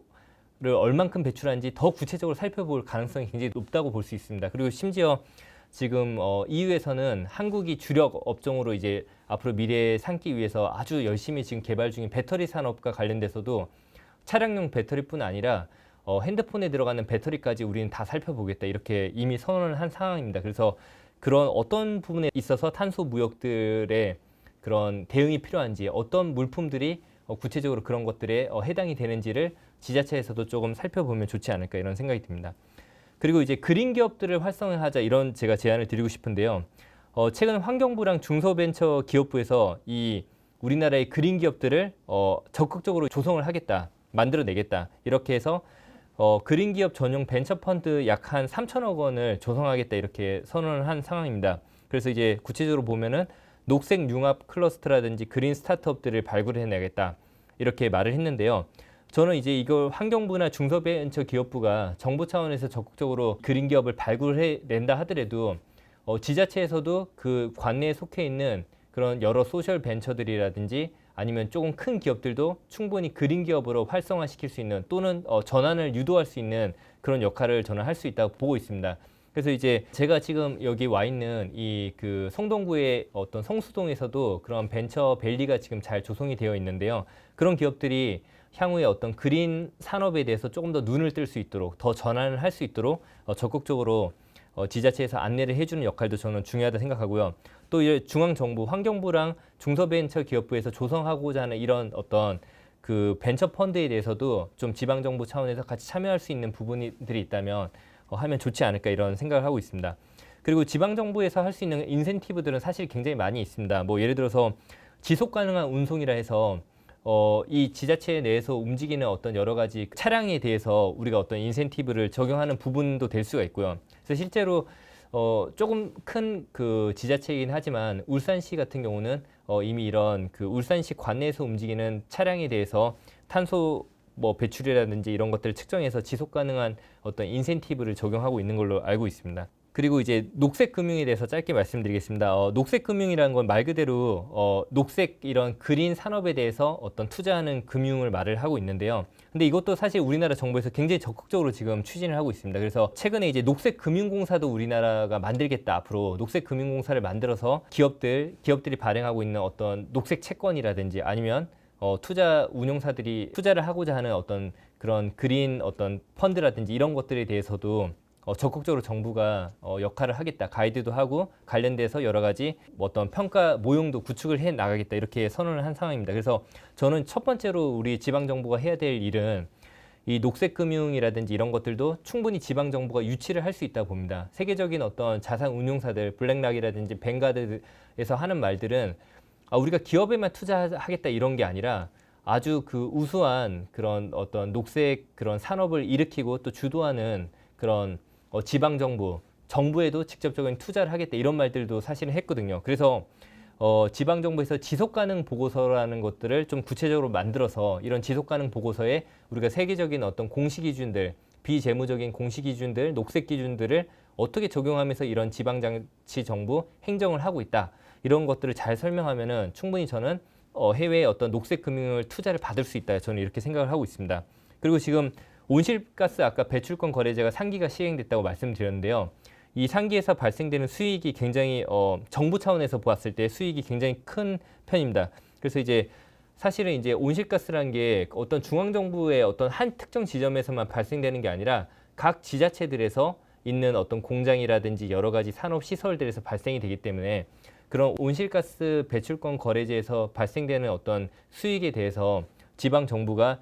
얼만큼 배출하는지 더 구체적으로 살펴볼 가능성이 굉장히 높다고 볼 수 있습니다. 그리고 심지어 지금 EU에서는 한국이 주력 업종으로 이제 앞으로 미래에 삼기 위해서 아주 열심히 지금 개발 중인 배터리 산업과 관련돼서도 차량용 배터리뿐 아니라 핸드폰에 들어가는 배터리까지 우리는 다 살펴보겠다 이렇게 이미 선언을 한 상황입니다. 그래서 그런 어떤 부분에 있어서 탄소 무역들의 그런 대응이 필요한지 어떤 물품들이 구체적으로 그런 것들에 해당이 되는지를 지자체에서도 조금 살펴보면 좋지 않을까 이런 생각이 듭니다. 그리고 이제 그린 기업들을 활성화하자 이런 제가 제안을 드리고 싶은데요. 최근 환경부랑 중소벤처기업부에서 이 우리나라의 그린 기업들을 적극적으로 조성을 하겠다, 만들어내겠다 이렇게 해서 그린 기업 전용 벤처 펀드 약 한 3천억 원을 조성하겠다 이렇게 선언을 한 상황입니다. 그래서 이제 구체적으로 보면은 녹색 융합 클러스터라든지 그린 스타트업들을 발굴해내겠다 이렇게 말을 했는데요. 저는 이제 이걸 환경부나 중소벤처기업부가 정부 차원에서 적극적으로 그린 기업을 발굴해낸다 하더라도 지자체에서도 그 관내에 속해 있는 그런 여러 소셜 벤처들이라든지 아니면 조금 큰 기업들도 충분히 그린 기업으로 활성화시킬 수 있는 또는 전환을 유도할 수 있는 그런 역할을 저는 할 수 있다고 보고 있습니다. 그래서 이제 제가 지금 여기 와 있는 이 그 성동구의 어떤 성수동에서도 그런 벤처 밸리가 지금 잘 조성이 되어 있는데요. 그런 기업들이 향후에 어떤 그린 산업에 대해서 조금 더 눈을 뜰 수 있도록 더 전환을 할 수 있도록 적극적으로 지자체에서 안내를 해주는 역할도 저는 중요하다 생각하고요. 또 중앙정부, 환경부랑 중소벤처기업부에서 조성하고자 하는 이런 어떤 그 벤처 펀드에 대해서도 좀 지방 정부 차원에서 같이 참여할 수 있는 부분들이 있다면 하면 좋지 않을까 이런 생각을 하고 있습니다. 그리고 지방 정부에서 할 수 있는 인센티브들은 사실 굉장히 많이 있습니다. 뭐 예를 들어서 지속 가능한 운송이라 해서 이 지자체 내에서 움직이는 어떤 여러 가지 차량에 대해서 우리가 어떤 인센티브를 적용하는 부분도 될 수가 있고요. 그래서 실제로 조금 큰 그 지자체이긴 하지만 울산시 같은 경우는 이미 이런 그 울산시 관내에서 움직이는 차량에 대해서 탄소 뭐 배출이라든지 이런 것들을 측정해서 지속 가능한 어떤 인센티브를 적용하고 있는 걸로 알고 있습니다. 그리고 이제 녹색 금융에 대해서 짧게 말씀드리겠습니다. 녹색 금융이라는 건 말 그대로 녹색 이런 그린 산업에 대해서 어떤 투자하는 금융을 말을 하고 있는데요. 근데 이것도 사실 우리나라 정부에서 굉장히 적극적으로 지금 추진을 하고 있습니다. 그래서 최근에 이제 녹색 금융공사도 우리나라가 만들겠다. 앞으로 녹색 금융공사를 만들어서 기업들이 발행하고 있는 어떤 녹색 채권이라든지 아니면 투자 운용사들이 투자를 하고자 하는 어떤 그런 그린 어떤 펀드라든지 이런 것들에 대해서도 적극적으로 정부가 역할을 하겠다. 가이드도 하고 관련돼서 여러 가지 어떤 평가 모형도 구축을 해 나가겠다. 이렇게 선언을 한 상황입니다. 그래서 저는 첫 번째로 우리 지방정부가 해야 될 일은 이 녹색금융이라든지 이런 것들도 충분히 지방정부가 유치를 할 수 있다고 봅니다. 세계적인 어떤 자산 운용사들, 블랙락이라든지 뱅가드에서 하는 말들은 우리가 기업에만 투자하겠다 이런 게 아니라 아주 그 우수한 그런 어떤 녹색 그런 산업을 일으키고 또 주도하는 그런 정부에도 직접적인 투자를 하겠다 이런 말들도 사실은 했거든요. 그래서 지방정부에서 지속가능 보고서라는 것들을 좀 구체적으로 만들어서 이런 지속가능 보고서에 우리가 세계적인 어떤 공시기준들, 비재무적인 공시기준들, 녹색 기준들을 어떻게 적용하면서 이런 지방자치 정부 행정을 하고 있다. 이런 것들을 잘 설명하면은 충분히 저는 해외의 어떤 녹색 금융을 투자를 받을 수 있다. 저는 이렇게 생각을 하고 있습니다. 그리고 지금 온실가스 아까 배출권 거래제가 3기가 시행됐다고 말씀드렸는데요. 이 3기에서 발생되는 수익이 굉장히 정부 차원에서 보았을 때 수익이 굉장히 큰 편입니다. 그래서 이제 사실은 이제 온실가스라는 게 어떤 중앙정부의 어떤 한 특정 지점에서만 발생되는 게 아니라 각 지자체들에서 있는 어떤 공장이라든지 여러 가지 산업 시설들에서 발생이 되기 때문에 그런 온실가스 배출권 거래제에서 발생되는 어떤 수익에 대해서 지방 정부가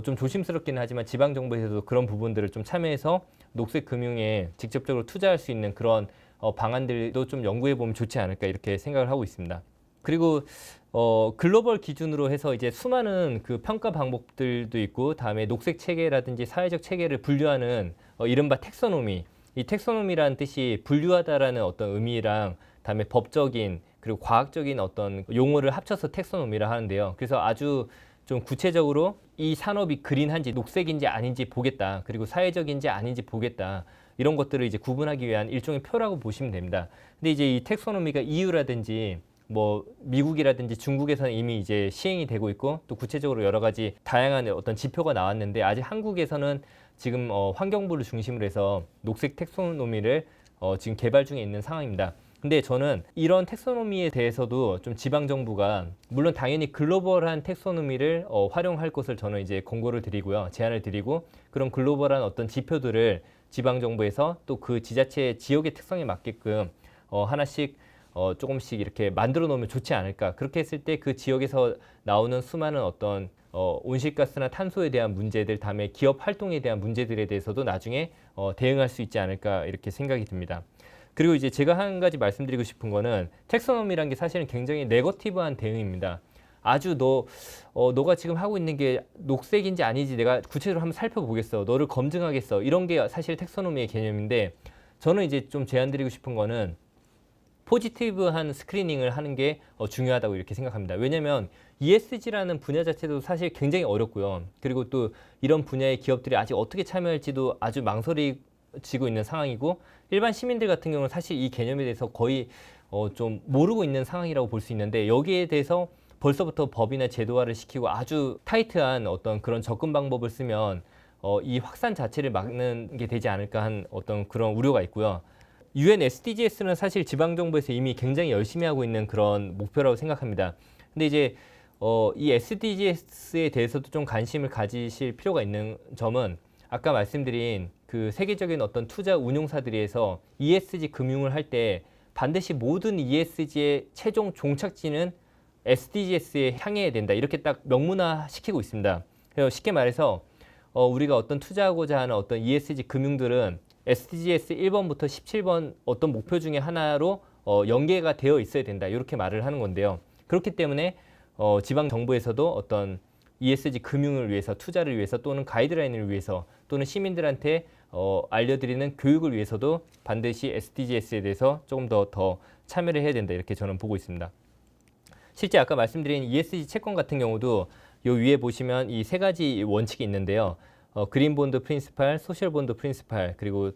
좀 조심스럽기는 하지만 지방 정부에서도 그런 부분들을 좀 참여해서 녹색 금융에 직접적으로 투자할 수 있는 그런 방안들도 좀 연구해 보면 좋지 않을까 이렇게 생각을 하고 있습니다. 그리고 글로벌 기준으로 해서 이제 수많은 그 평가 방법들도 있고 다음에 녹색 체계라든지 사회적 체계를 분류하는 이른바 텍소노미. 이 텍소노미라는 뜻이 분류하다라는 어떤 의미랑 다음에 법적인 그리고 과학적인 어떤 용어를 합쳐서 텍소노미라 하는데요. 그래서 아주 좀 구체적으로 이 산업이 그린한지 녹색인지 아닌지 보겠다. 그리고 사회적인지 아닌지 보겠다. 이런 것들을 이제 구분하기 위한 일종의 표라고 보시면 됩니다. 근데 이제 이 텍소노미가 EU라든지 뭐 미국이라든지 중국에서는 이미 이제 시행이 되고 있고 또 구체적으로 여러 가지 다양한 어떤 지표가 나왔는데 아직 한국에서는 지금 환경부를 중심으로 해서 녹색 텍소노미를 지금 개발 중에 있는 상황입니다. 근데 저는 이런 텍소노미에 대해서도 좀 지방정부가 물론 당연히 글로벌한 텍소노미를 활용할 것을 저는 이제 권고를 드리고요. 제안을 드리고 그런 글로벌한 어떤 지표들을 지방정부에서 또 그 지자체 지역의 특성에 맞게끔 하나씩 조금씩 이렇게 만들어 놓으면 좋지 않을까. 그렇게 했을 때 그 지역에서 나오는 수많은 어떤 온실가스나 탄소에 대한 문제들, 다음에 기업 활동에 대한 문제들에 대해서도 나중에 대응할 수 있지 않을까 이렇게 생각이 듭니다. 그리고 이제 제가 한 가지 말씀드리고 싶은 거는 텍소노미란 게 사실은 굉장히 네거티브한 대응입니다. 아주 너가 지금 하고 있는 게 녹색인지 아닌지 내가 구체적으로 한번 살펴보겠어. 너를 검증하겠어. 이런 게 사실 텍소노미의 개념인데 저는 이제 좀 제안드리고 싶은 거는 포지티브한 스크리닝을 하는 게 중요하다고 이렇게 생각합니다. 왜냐하면 ESG라는 분야 자체도 사실 굉장히 어렵고요. 그리고 또 이런 분야의 기업들이 아직 어떻게 참여할지도 아주 망설이지고 있는 상황이고 일반 시민들 같은 경우는 사실 이 개념에 대해서 거의 좀 모르고 있는 상황이라고 볼 수 있는데 여기에 대해서 벌써부터 법이나 제도화를 시키고 아주 타이트한 어떤 그런 접근 방법을 쓰면 이 확산 자체를 막는 게 되지 않을까 한 어떤 그런 우려가 있고요. UN SDGs는 사실 지방정부에서 이미 굉장히 열심히 하고 있는 그런 목표라고 생각합니다. 근데 이제 이 SDGs에 대해서도 좀 관심을 가지실 필요가 있는 점은 아까 말씀드린 그 세계적인 어떤 투자 운용사들에서 ESG 금융을 할 때 반드시 모든 ESG의 최종 종착지는 SDGs에 향해야 된다. 이렇게 딱 명문화 시키고 있습니다. 그래서 쉽게 말해서 우리가 어떤 투자하고자 하는 어떤 ESG 금융들은 SDGs 1번부터 17번 어떤 목표 중에 하나로 연계가 되어 있어야 된다. 이렇게 말을 하는 건데요. 그렇기 때문에 지방 정부에서도 어떤 ESG 금융을 위해서, 투자를 위해서 또는 가이드라인을 위해서 또는 시민들한테 알려드리는 교육을 위해서도 반드시 SDGs에 대해서 조금 더 참여를 해야 된다. 이렇게 저는 보고 있습니다. 실제 아까 말씀드린 ESG 채권 같은 경우도 요 위에 보시면 이 세 가지 원칙이 있는데요. 그린 본드 프린시팔, 소셜 본드 프린시팔, 그리고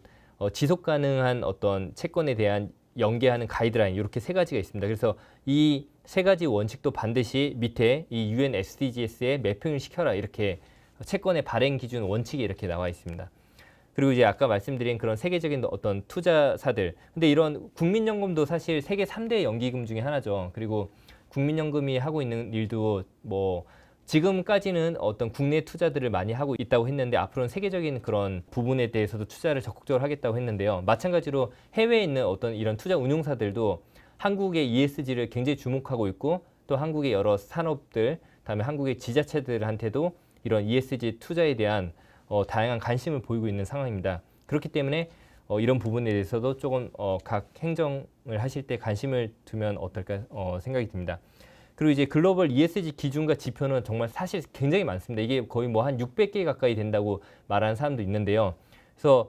지속 가능한 어떤 채권에 대한 연계하는 가이드라인 이렇게 세 가지가 있습니다. 그래서 이 세 가지 원칙도 반드시 밑에 이 UN SDGs에 매핑을 시켜라 이렇게 채권의 발행 기준 원칙이 이렇게 나와 있습니다. 그리고 이제 아까 말씀드린 그런 세계적인 어떤 투자사들, 근데 이런 국민연금도 사실 세계 3대 연기금 중에 하나죠. 그리고 국민연금이 하고 있는 일도 뭐 지금까지는 어떤 국내 투자들을 많이 하고 있다고 했는데 앞으로는 세계적인 그런 부분에 대해서도 투자를 적극적으로 하겠다고 했는데요. 마찬가지로 해외에 있는 어떤 이런 투자 운용사들도 한국의 ESG를 굉장히 주목하고 있고 또 한국의 여러 산업들, 다음에 한국의 지자체들한테도 이런 ESG 투자에 대한 다양한 관심을 보이고 있는 상황입니다. 그렇기 때문에 이런 부분에 대해서도 조금 각 행정을 하실 때 관심을 두면 어떨까 생각이 듭니다. 그리고 이제 글로벌 ESG 기준과 지표는 정말 사실 굉장히 많습니다. 이게 거의 뭐 한 600개 가까이 된다고 말하는 사람도 있는데요. 그래서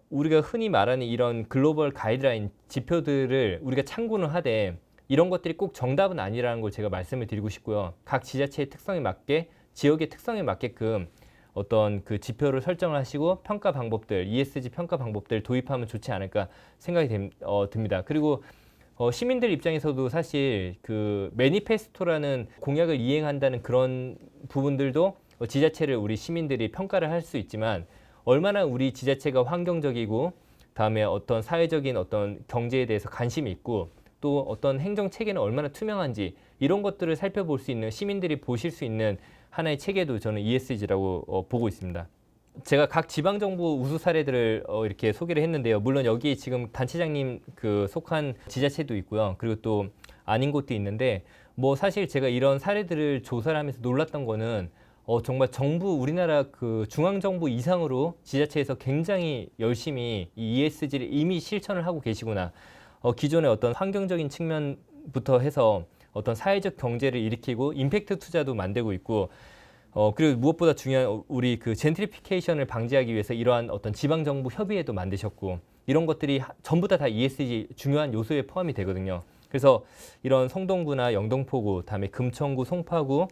우리가 흔히 말하는 이런 글로벌 가이드라인 지표들을 우리가 참고는 하되 이런 것들이 꼭 정답은 아니라는 걸 제가 말씀을 드리고 싶고요. 각 지자체의 특성에 맞게 지역의 특성에 맞게끔 어떤 그 지표를 설정을 하시고 평가 방법들, ESG 평가 방법들 도입하면 좋지 않을까 생각이 듭니다. 그리고 시민들 입장에서도 사실 그 매니페스토라는 공약을 이행한다는 그런 부분들도 지자체를 우리 시민들이 평가를 할 수 있지만 얼마나 우리 지자체가 환경적이고 다음에 어떤 사회적인 어떤 경제에 대해서 관심이 있고 또 어떤 행정 체계는 얼마나 투명한지 이런 것들을 살펴볼 수 있는 시민들이 보실 수 있는 하나의 체계도 저는 ESG라고 보고 있습니다. 제가 각 지방정부 우수 사례들을 이렇게 소개를 했는데요. 물론 여기 지금 단체장님 그 속한 지자체도 있고요. 그리고 또 아닌 곳도 있는데 뭐 사실 제가 이런 사례들을 조사를 하면서 놀랐던 거는 정말 정부 우리나라 그 중앙정부 이상으로 지자체에서 굉장히 열심히 이 ESG를 이미 실천을 하고 계시구나. 기존의 어떤 환경적인 측면부터 해서 어떤 사회적 경제를 일으키고 임팩트 투자도 만들고 있고 그리고 무엇보다 중요한 우리 그 젠트리피케이션을 방지하기 위해서 이러한 어떤 지방정부 협의회도 만드셨고 이런 것들이 전부 다 ESG 중요한 요소에 포함이 되거든요. 그래서 이런 성동구나 영등포구, 다음에 금천구, 송파구,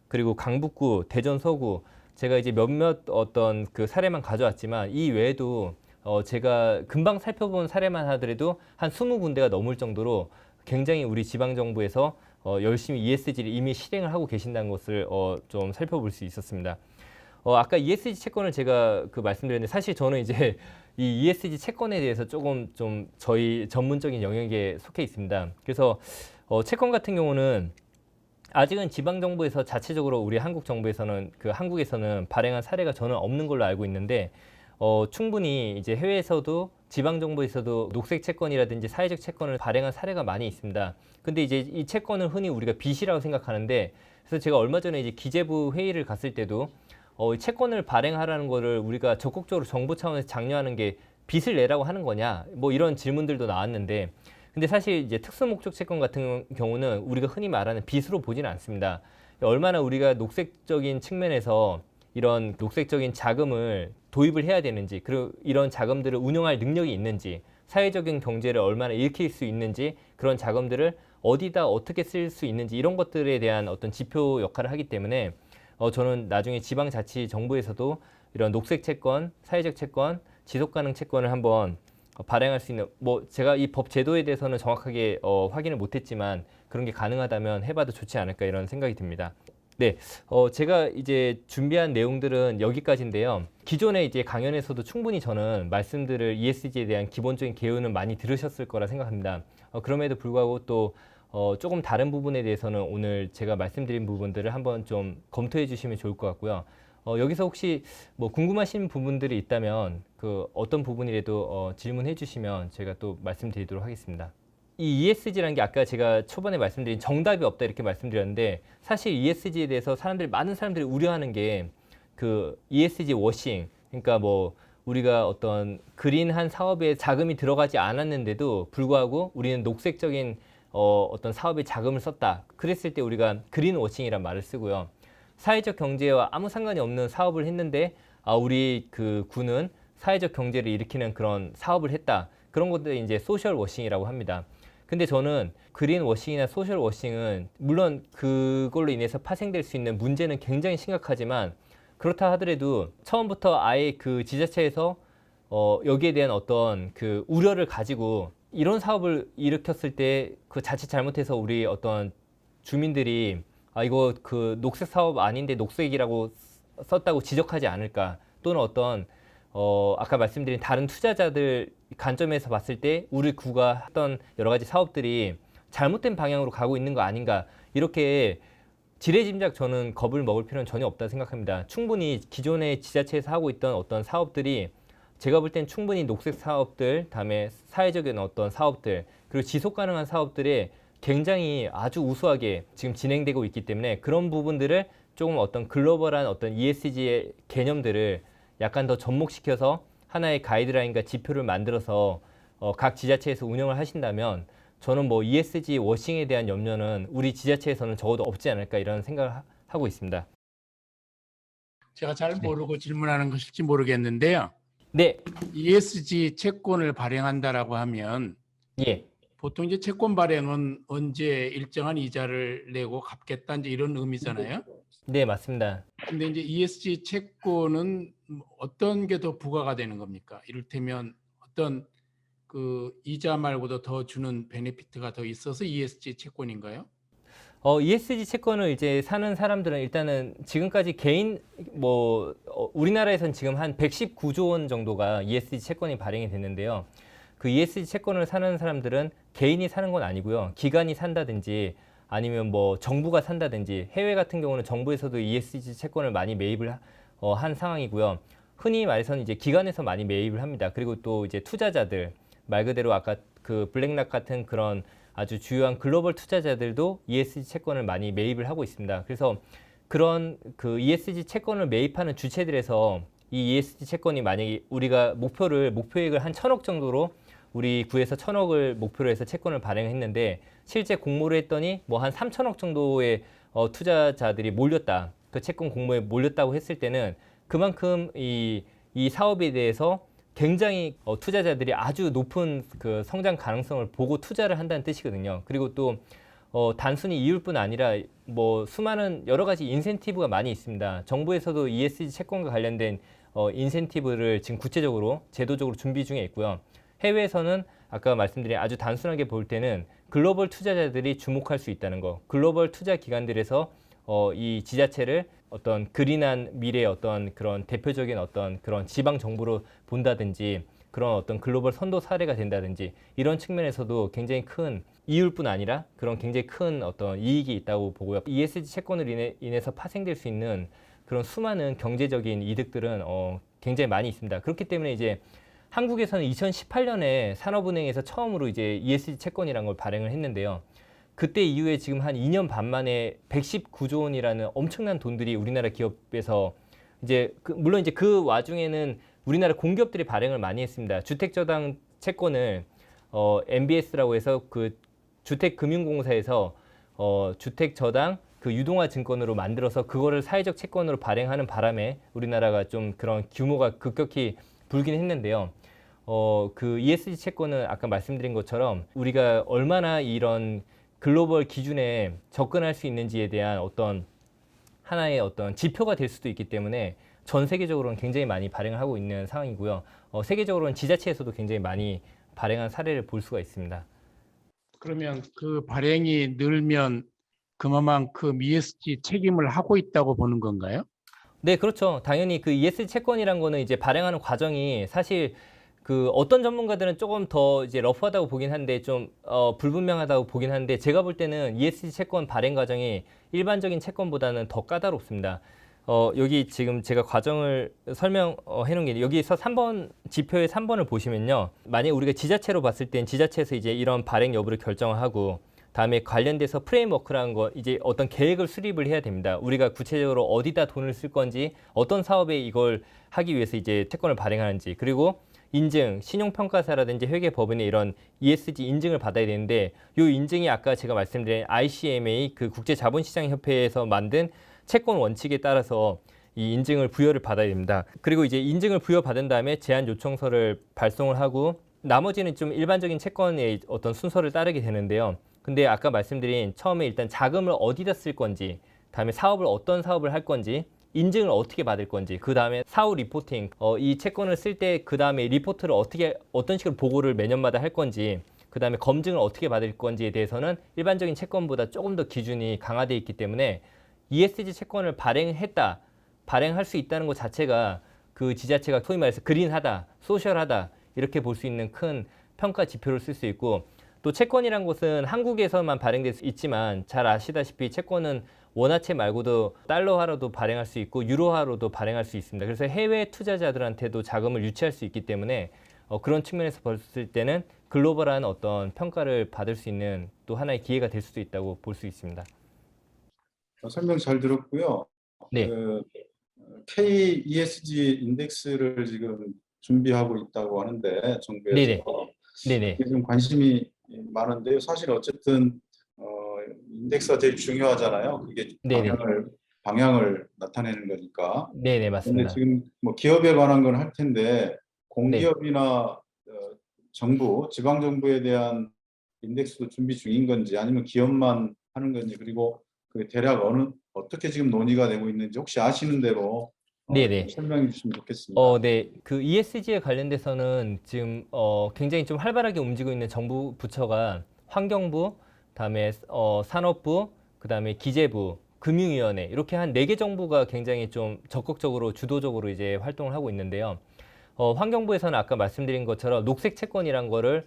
그리고 강북구, 대전 서구 제가 이제 몇몇 어떤 그 사례만 가져왔지만 이 외에도 제가 금방 살펴본 사례만 하더라도 한 20군데가 넘을 정도로 굉장히 우리 지방정부에서 열심히 ESG를 이미 실행을 하고 계신다는 것을 좀 살펴볼 수 있었습니다. 아까 ESG 채권을 제가 그 말씀드렸는데 사실 저는 이제 이 ESG 채권에 대해서 조금 좀 저희 전문적인 영역에 속해 있습니다. 그래서 채권 같은 경우는 아직은 지방정부에서 자체적으로 우리 한국 정부에서는 그 한국에서는 발행한 사례가 저는 없는 걸로 알고 있는데 충분히 이제 해외에서도 지방정부에서도 녹색 채권이라든지 사회적 채권을 발행한 사례가 많이 있습니다. 근데 이제 이 채권을 흔히 우리가 빚이라고 생각하는데 그래서 제가 얼마 전에 이제 기재부 회의를 갔을 때도 채권을 발행하라는 거를 우리가 적극적으로 정부 차원에서 장려하는 게 빚을 내라고 하는 거냐 뭐 이런 질문들도 나왔는데 근데 사실 이제 특수목적 채권 같은 경우는 우리가 흔히 말하는 빚으로 보지는 않습니다. 얼마나 우리가 녹색적인 측면에서 이런 녹색적인 자금을 도입을 해야 되는지 그리고 이런 자금들을 운용할 능력이 있는지 사회적인 경제를 얼마나 일으킬 수 있는지 그런 자금들을 어디다 어떻게 쓸 수 있는지 이런 것들에 대한 어떤 지표 역할을 하기 때문에 저는 나중에 지방자치정부에서도 이런 녹색 채권, 사회적 채권, 지속가능 채권을 한번 발행할 수 있는 뭐 제가 이 법 제도에 대해서는 정확하게 확인을 못했지만 그런 게 가능하다면 해봐도 좋지 않을까 이런 생각이 듭니다. 네, 제가 이제 준비한 내용들은 여기까지인데요. 기존에 이제 강연에서도 충분히 저는 말씀들을 ESG에 대한 기본적인 개요는 많이 들으셨을 거라 생각합니다. 그럼에도 불구하고 또 조금 다른 부분에 대해서는 오늘 제가 말씀드린 부분들을 한번 좀 검토해 주시면 좋을 것 같고요. 여기서 혹시 뭐 궁금하신 부분들이 있다면 그 어떤 부분이라도 질문해 주시면 제가 또 말씀드리도록 하겠습니다. 이 ESG라는 게 아까 제가 초반에 말씀드린 정답이 없다 이렇게 말씀드렸는데 사실 ESG에 대해서 많은 사람들이 우려하는 게 그 ESG 워싱, 그러니까 뭐 우리가 어떤 그린한 사업에 자금이 들어가지 않았는데도 불구하고 우리는 녹색적인 어떤 사업에 자금을 썼다. 그랬을 때 우리가 그린 워싱이란 말을 쓰고요. 사회적 경제와 아무 상관이 없는 사업을 했는데 우리 그 군은 사회적 경제를 일으키는 그런 사업을 했다. 그런 것들이 이제 소셜 워싱이라고 합니다. 근데 저는 그린 워싱이나 소셜 워싱은 물론 그걸로 인해서 파생될 수 있는 문제는 굉장히 심각하지만 그렇다 하더라도 처음부터 아예 그 지자체에서 여기에 대한 어떤 그 우려를 가지고 이런 사업을 일으켰을 때 그 자칫 잘못해서 우리 어떤 주민들이 이거 그 녹색 사업 아닌데 녹색이라고 썼다고 지적하지 않을까, 또는 어떤 아까 말씀드린 다른 투자자들 관점에서 봤을 때 우리 구가 했던 여러 가지 사업들이 잘못된 방향으로 가고 있는 거 아닌가, 이렇게 지레짐작 저는 겁을 먹을 필요는 전혀 없다 생각합니다. 충분히 기존의 지자체에서 하고 있던 어떤 사업들이 제가 볼 땐 충분히 녹색 사업들, 다음에 사회적인 어떤 사업들, 그리고 지속 가능한 사업들에 굉장히 아주 우수하게 지금 진행되고 있기 때문에 그런 부분들을 조금 어떤 글로벌한 어떤 ESG의 개념들을 약간 더 접목시켜서 하나의 가이드라인과 지표를 만들어서 각 지자체에서 운영을 하신다면 저는 뭐 ESG 워싱에 대한 염려는 우리 지자체에서는 적어도 없지 않을까 이런 생각을 하고 있습니다. 제가 잘 모르고 질문하는 것일지 모르겠는데요. 네, ESG 채권을 발행한다라고 하면 예, 보통 이제 채권 발행은 언제 일정한 이자를 내고 갚겠다 이제 이런 의미잖아요. 네, 맞습니다. 근데 이제 ESG 채권은 어떤 게 더 부과가 되는 겁니까? 이를테면 어떤 그 이자 말고도 더 주는 베네피트가 더 있어서 ESG 채권인가요? ESG 채권을 이제 사는 사람들은 일단은 지금까지 개인 우리나라에선 지금 한 119조 원 정도가 ESG 채권이 발행이 됐는데요. 그 ESG 채권을 사는 사람들은 개인이 사는 건 아니고요. 기관이 산다든지 아니면 뭐 정부가 산다든지, 해외 같은 경우는 정부에서도 ESG 채권을 많이 매입을 한 상황이고요. 흔히 말해서는 이제 기관에서 많이 매입을 합니다. 그리고 또 이제 투자자들, 말 그대로 아까 그 블랙락 같은 그런 아주 주요한 글로벌 투자자들도 ESG 채권을 많이 매입을 하고 있습니다. 그래서 그런 그 ESG 채권을 매입하는 주체들에서 이 ESG 채권이 만약에 우리가 목표액을 한 1,000억 정도로 우리 구에서 1,000억을 목표로 해서 채권을 발행했는데 실제 공모를 했더니 뭐 한 3,000억 정도의 투자자들이 몰렸다. 그 채권 공모에 몰렸다고 했을 때는 그만큼 이 사업에 대해서 굉장히 투자자들이 아주 높은 그 성장 가능성을 보고 투자를 한다는 뜻이거든요. 그리고 또 단순히 이율뿐 아니라 뭐 수많은 여러 가지 인센티브가 많이 있습니다. 정부에서도 ESG 채권과 관련된 인센티브를 지금 구체적으로 제도적으로 준비 중에 있고요. 해외에서는 아까 말씀드린 아주 단순하게 볼 때는 글로벌 투자자들이 주목할 수 있다는 거, 글로벌 투자 기관들에서 이 지자체를 어떤 그린한 미래의 어떤 그런 대표적인 어떤 그런 지방 정부로 본다든지, 그런 어떤 글로벌 선도 사례가 된다든지, 이런 측면에서도 굉장히 큰 이율뿐 아니라 그런 굉장히 큰 어떤 이익이 있다고 보고요. ESG 채권을 인해서 파생될 수 있는 그런 수많은 경제적인 이득들은 굉장히 많이 있습니다. 그렇기 때문에 이제 한국에서는 2018년에 산업은행에서 처음으로 이제 ESG 채권이라는 걸 발행을 했는데요. 그때 이후에 지금 한 2년 반 만에 119조 원이라는 엄청난 돈들이 우리나라 기업에서 이제 물론 이제 그 와중에는 우리나라 공기업들이 발행을 많이 했습니다. 주택저당 채권을 MBS라고 해서 그 주택금융공사에서 주택저당 그 유동화 증권으로 만들어서 그거를 사회적 채권으로 발행하는 바람에 우리나라가 좀 그런 규모가 급격히 불긴 했는데요. 그 ESG 채권은 아까 말씀드린 것처럼 우리가 얼마나 이런 글로벌 기준에 접근할 수 있는지에 대한 어떤 하나의 어떤 지표가 될 수도 있기 때문에 전 세계적으로는 굉장히 많이 발행을 하고 있는 상황이고요. 세계적으로는 지자체에서도 굉장히 많이 발행한 사례를 볼 수가 있습니다. 그러면 그 발행이 늘면 그만큼 ESG 책임을 하고 있다고 보는 건가요? 네, 그렇죠. 당연히 그 ESG 채권이란 거는 이제 발행하는 과정이 사실 그 어떤 전문가들은 조금 더 이제 러프하다고 보긴 한데 좀 불분명하다고 보긴 한데, 제가 볼 때는 ESG 채권 발행 과정이 일반적인 채권보다는 더 까다롭습니다. 여기 지금 제가 과정을 설명해 놓은 게 여기서 3번 지표의 3번을 보시면요. 만약에 우리가 지자체로 봤을 땐 지자체에서 이제 이런 발행 여부를 결정하고 다음에 관련돼서 프레임워크라는 거 이제 어떤 계획을 수립을 해야 됩니다. 우리가 구체적으로 어디다 돈을 쓸 건지 어떤 사업에 이걸 하기 위해서 이제 채권을 발행하는지 그리고 인증, 신용평가사라든지 회계법인의 이런 ESG 인증을 받아야 되는데 이 인증이 아까 제가 말씀드린 ICMA 그 국제자본시장협회에서 만든 채권 원칙에 따라서 이 인증을 부여를 받아야 됩니다. 그리고 이제 인증을 부여받은 다음에 제안 요청서를 발송을 하고 나머지는 좀 일반적인 채권의 어떤 순서를 따르게 되는데요. 근데 아까 말씀드린 처음에 일단 자금을 어디다 쓸 건지, 다음에 사업을 어떤 사업을 할 건지, 인증을 어떻게 받을 건지, 그 다음에 사후 리포팅, 이 채권을 쓸 때 그 다음에 리포트를 어떤 식으로 보고를 매년마다 할 건지, 그 다음에 검증을 어떻게 받을 건지에 대해서는 일반적인 채권보다 조금 더 기준이 강화되어 있기 때문에 ESG 채권을 발행할 수 있다는 것 자체가 그 지자체가 소위 말해서 그린하다, 소셜하다 이렇게 볼 수 있는 큰 평가 지표를 쓸 수 있고 또 채권이란 것은 한국에서만 발행될 수 있지만 잘 아시다시피 채권은 원화채 말고도 달러화로도 발행할 수 있고 유로화로도 발행할 수 있습니다. 그래서 해외 투자자들한테도 자금을 유치할 수 있기 때문에 그런 측면에서 봤을 때는 글로벌한 어떤 평가를 받을 수 있는 또 하나의 기회가 될 수도 있다고 볼 수 있습니다. 설명 잘 들었고요. 네, 그 KESG 인덱스를 지금 준비하고 있다고 하는데 정부에서 네네, 네네, 이게 좀 관심이 많은데요. 사실 어쨌든 인덱스가 제일 중요하잖아요. 그게 네네, 방향을 나타내는 거니까. 네네 근데 맞습니다. 지금 뭐 기업에 관한 건 할 텐데 네. 공기업이나 정부, 지방 정부에 대한 인덱스도 준비 중인 건지 아니면 기업만 하는 건지 그리고 그 대략 어떻게 지금 논의가 되고 있는지 혹시 아시는 대로 좀 네네. 설명해 주시면 좋겠습니다. 네. 그 ESG에 관련돼서는 지금 굉장히 좀 활발하게 움직이고 있는 정부 부처가 환경부, 다음에 산업부, 그다음에 기재부, 금융위원회 이렇게 한 4개 정부가 굉장히 좀 적극적으로 주도적으로 이제 활동을 하고 있는데요. 환경부에서는 아까 말씀드린 것처럼 녹색 채권이란 거를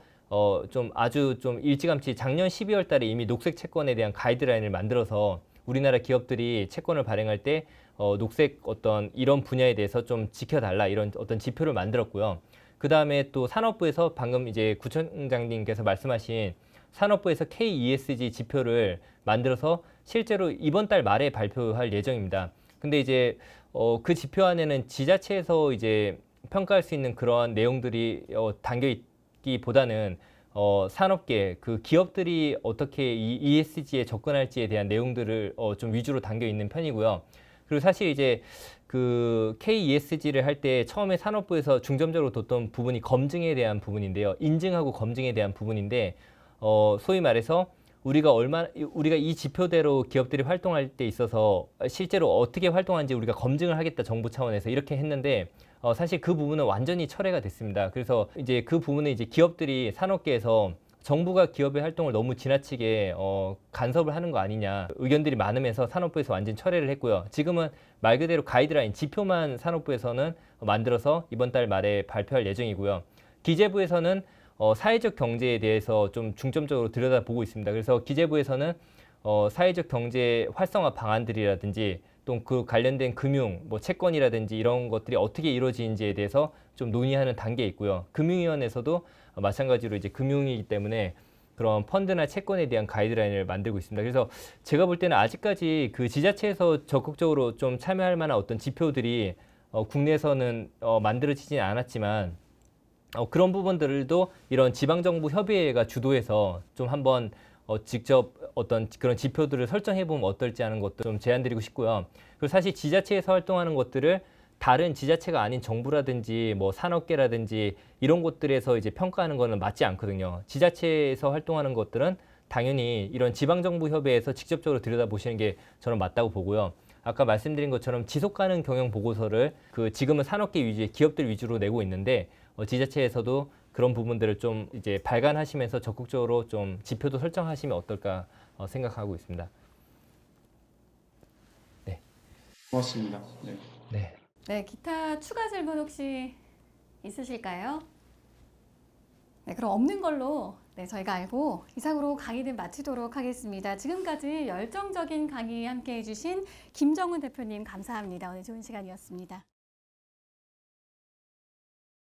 좀 아주 좀 일찌감치 작년 12월 달에 이미 녹색 채권에 대한 가이드라인을 만들어서 우리나라 기업들이 채권을 발행할 때 녹색 어떤 이런 분야에 대해서 좀 지켜달라 이런 어떤 지표를 만들었고요. 그 다음에 또 산업부에서 방금 이제 구청장님께서 말씀하신 산업부에서 KESG 지표를 만들어서 실제로 이번 달 말에 발표할 예정입니다. 근데 이제 그 지표 안에는 지자체에서 이제 평가할 수 있는 그런 내용들이 담겨 있기보다는 산업계 그 기업들이 어떻게 이 ESG에 접근할지에 대한 내용들을 좀 위주로 담겨 있는 편이고요. 그리고 사실 이제 그 KESG를 할 때 처음에 산업부에서 중점적으로 뒀던 부분이 검증에 대한 부분인데요. 인증하고 검증에 대한 부분인데 소위 말해서 우리가 이 지표대로 기업들이 활동할 때 있어서 실제로 어떻게 활동하는지 우리가 검증을 하겠다 정부 차원에서 이렇게 했는데 사실 그 부분은 완전히 철회가 됐습니다. 그래서 이제 그 부분은 이제 기업들이 산업계에서 정부가 기업의 활동을 너무 지나치게 간섭을 하는 거 아니냐 의견들이 많으면서 산업부에서 완전 철회를 했고요. 지금은 말 그대로 가이드라인 지표만 산업부에서는 만들어서 이번 달 말에 발표할 예정이고요. 기재부에서는 사회적 경제에 대해서 좀 중점적으로 들여다보고 있습니다. 그래서 기재부에서는 사회적 경제 활성화 방안들이라든지 또 그 관련된 금융, 뭐 채권이라든지 이런 것들이 어떻게 이루어지는지에 대해서 좀 논의하는 단계에 있고요. 금융위원회에서도 마찬가지로 이제 금융이기 때문에 그런 펀드나 채권에 대한 가이드라인을 만들고 있습니다. 그래서 제가 볼 때는 아직까지 그 지자체에서 적극적으로 좀 참여할 만한 어떤 지표들이 국내에서는 만들어지진 않았지만 그런 부분들도 이런 지방정부 협의회가 주도해서 좀 한번 직접 어떤 그런 지표들을 설정해 보면 어떨지 하는 것도 좀 제안드리고 싶고요. 그리고 사실 지자체에서 활동하는 것들을 다른 지자체가 아닌 정부라든지 뭐 산업계라든지 이런 곳들에서 이제 평가하는 거는 맞지 않거든요. 지자체에서 활동하는 것들은 당연히 이런 지방정부 협의회에서 직접적으로 들여다보시는 게 저는 맞다고 보고요. 아까 말씀드린 것처럼 지속가능 경영 보고서를 그 지금은 산업계 위주의 기업들 위주로 내고 있는데 지자체에서도 그런 부분들을 좀 이제 발간하시면서 적극적으로 좀 지표도 설정하시면 어떨까 생각하고 있습니다. 네. 고맙습니다. 네. 네. 네, 기타 추가 질문 혹시 있으실까요? 네, 그럼 없는 걸로 저희가 알고 이상으로 강의는 마치도록 하겠습니다. 지금까지 열정적인 강의 함께해 주신 김정훈 대표님 감사합니다. 오늘 좋은 시간이었습니다.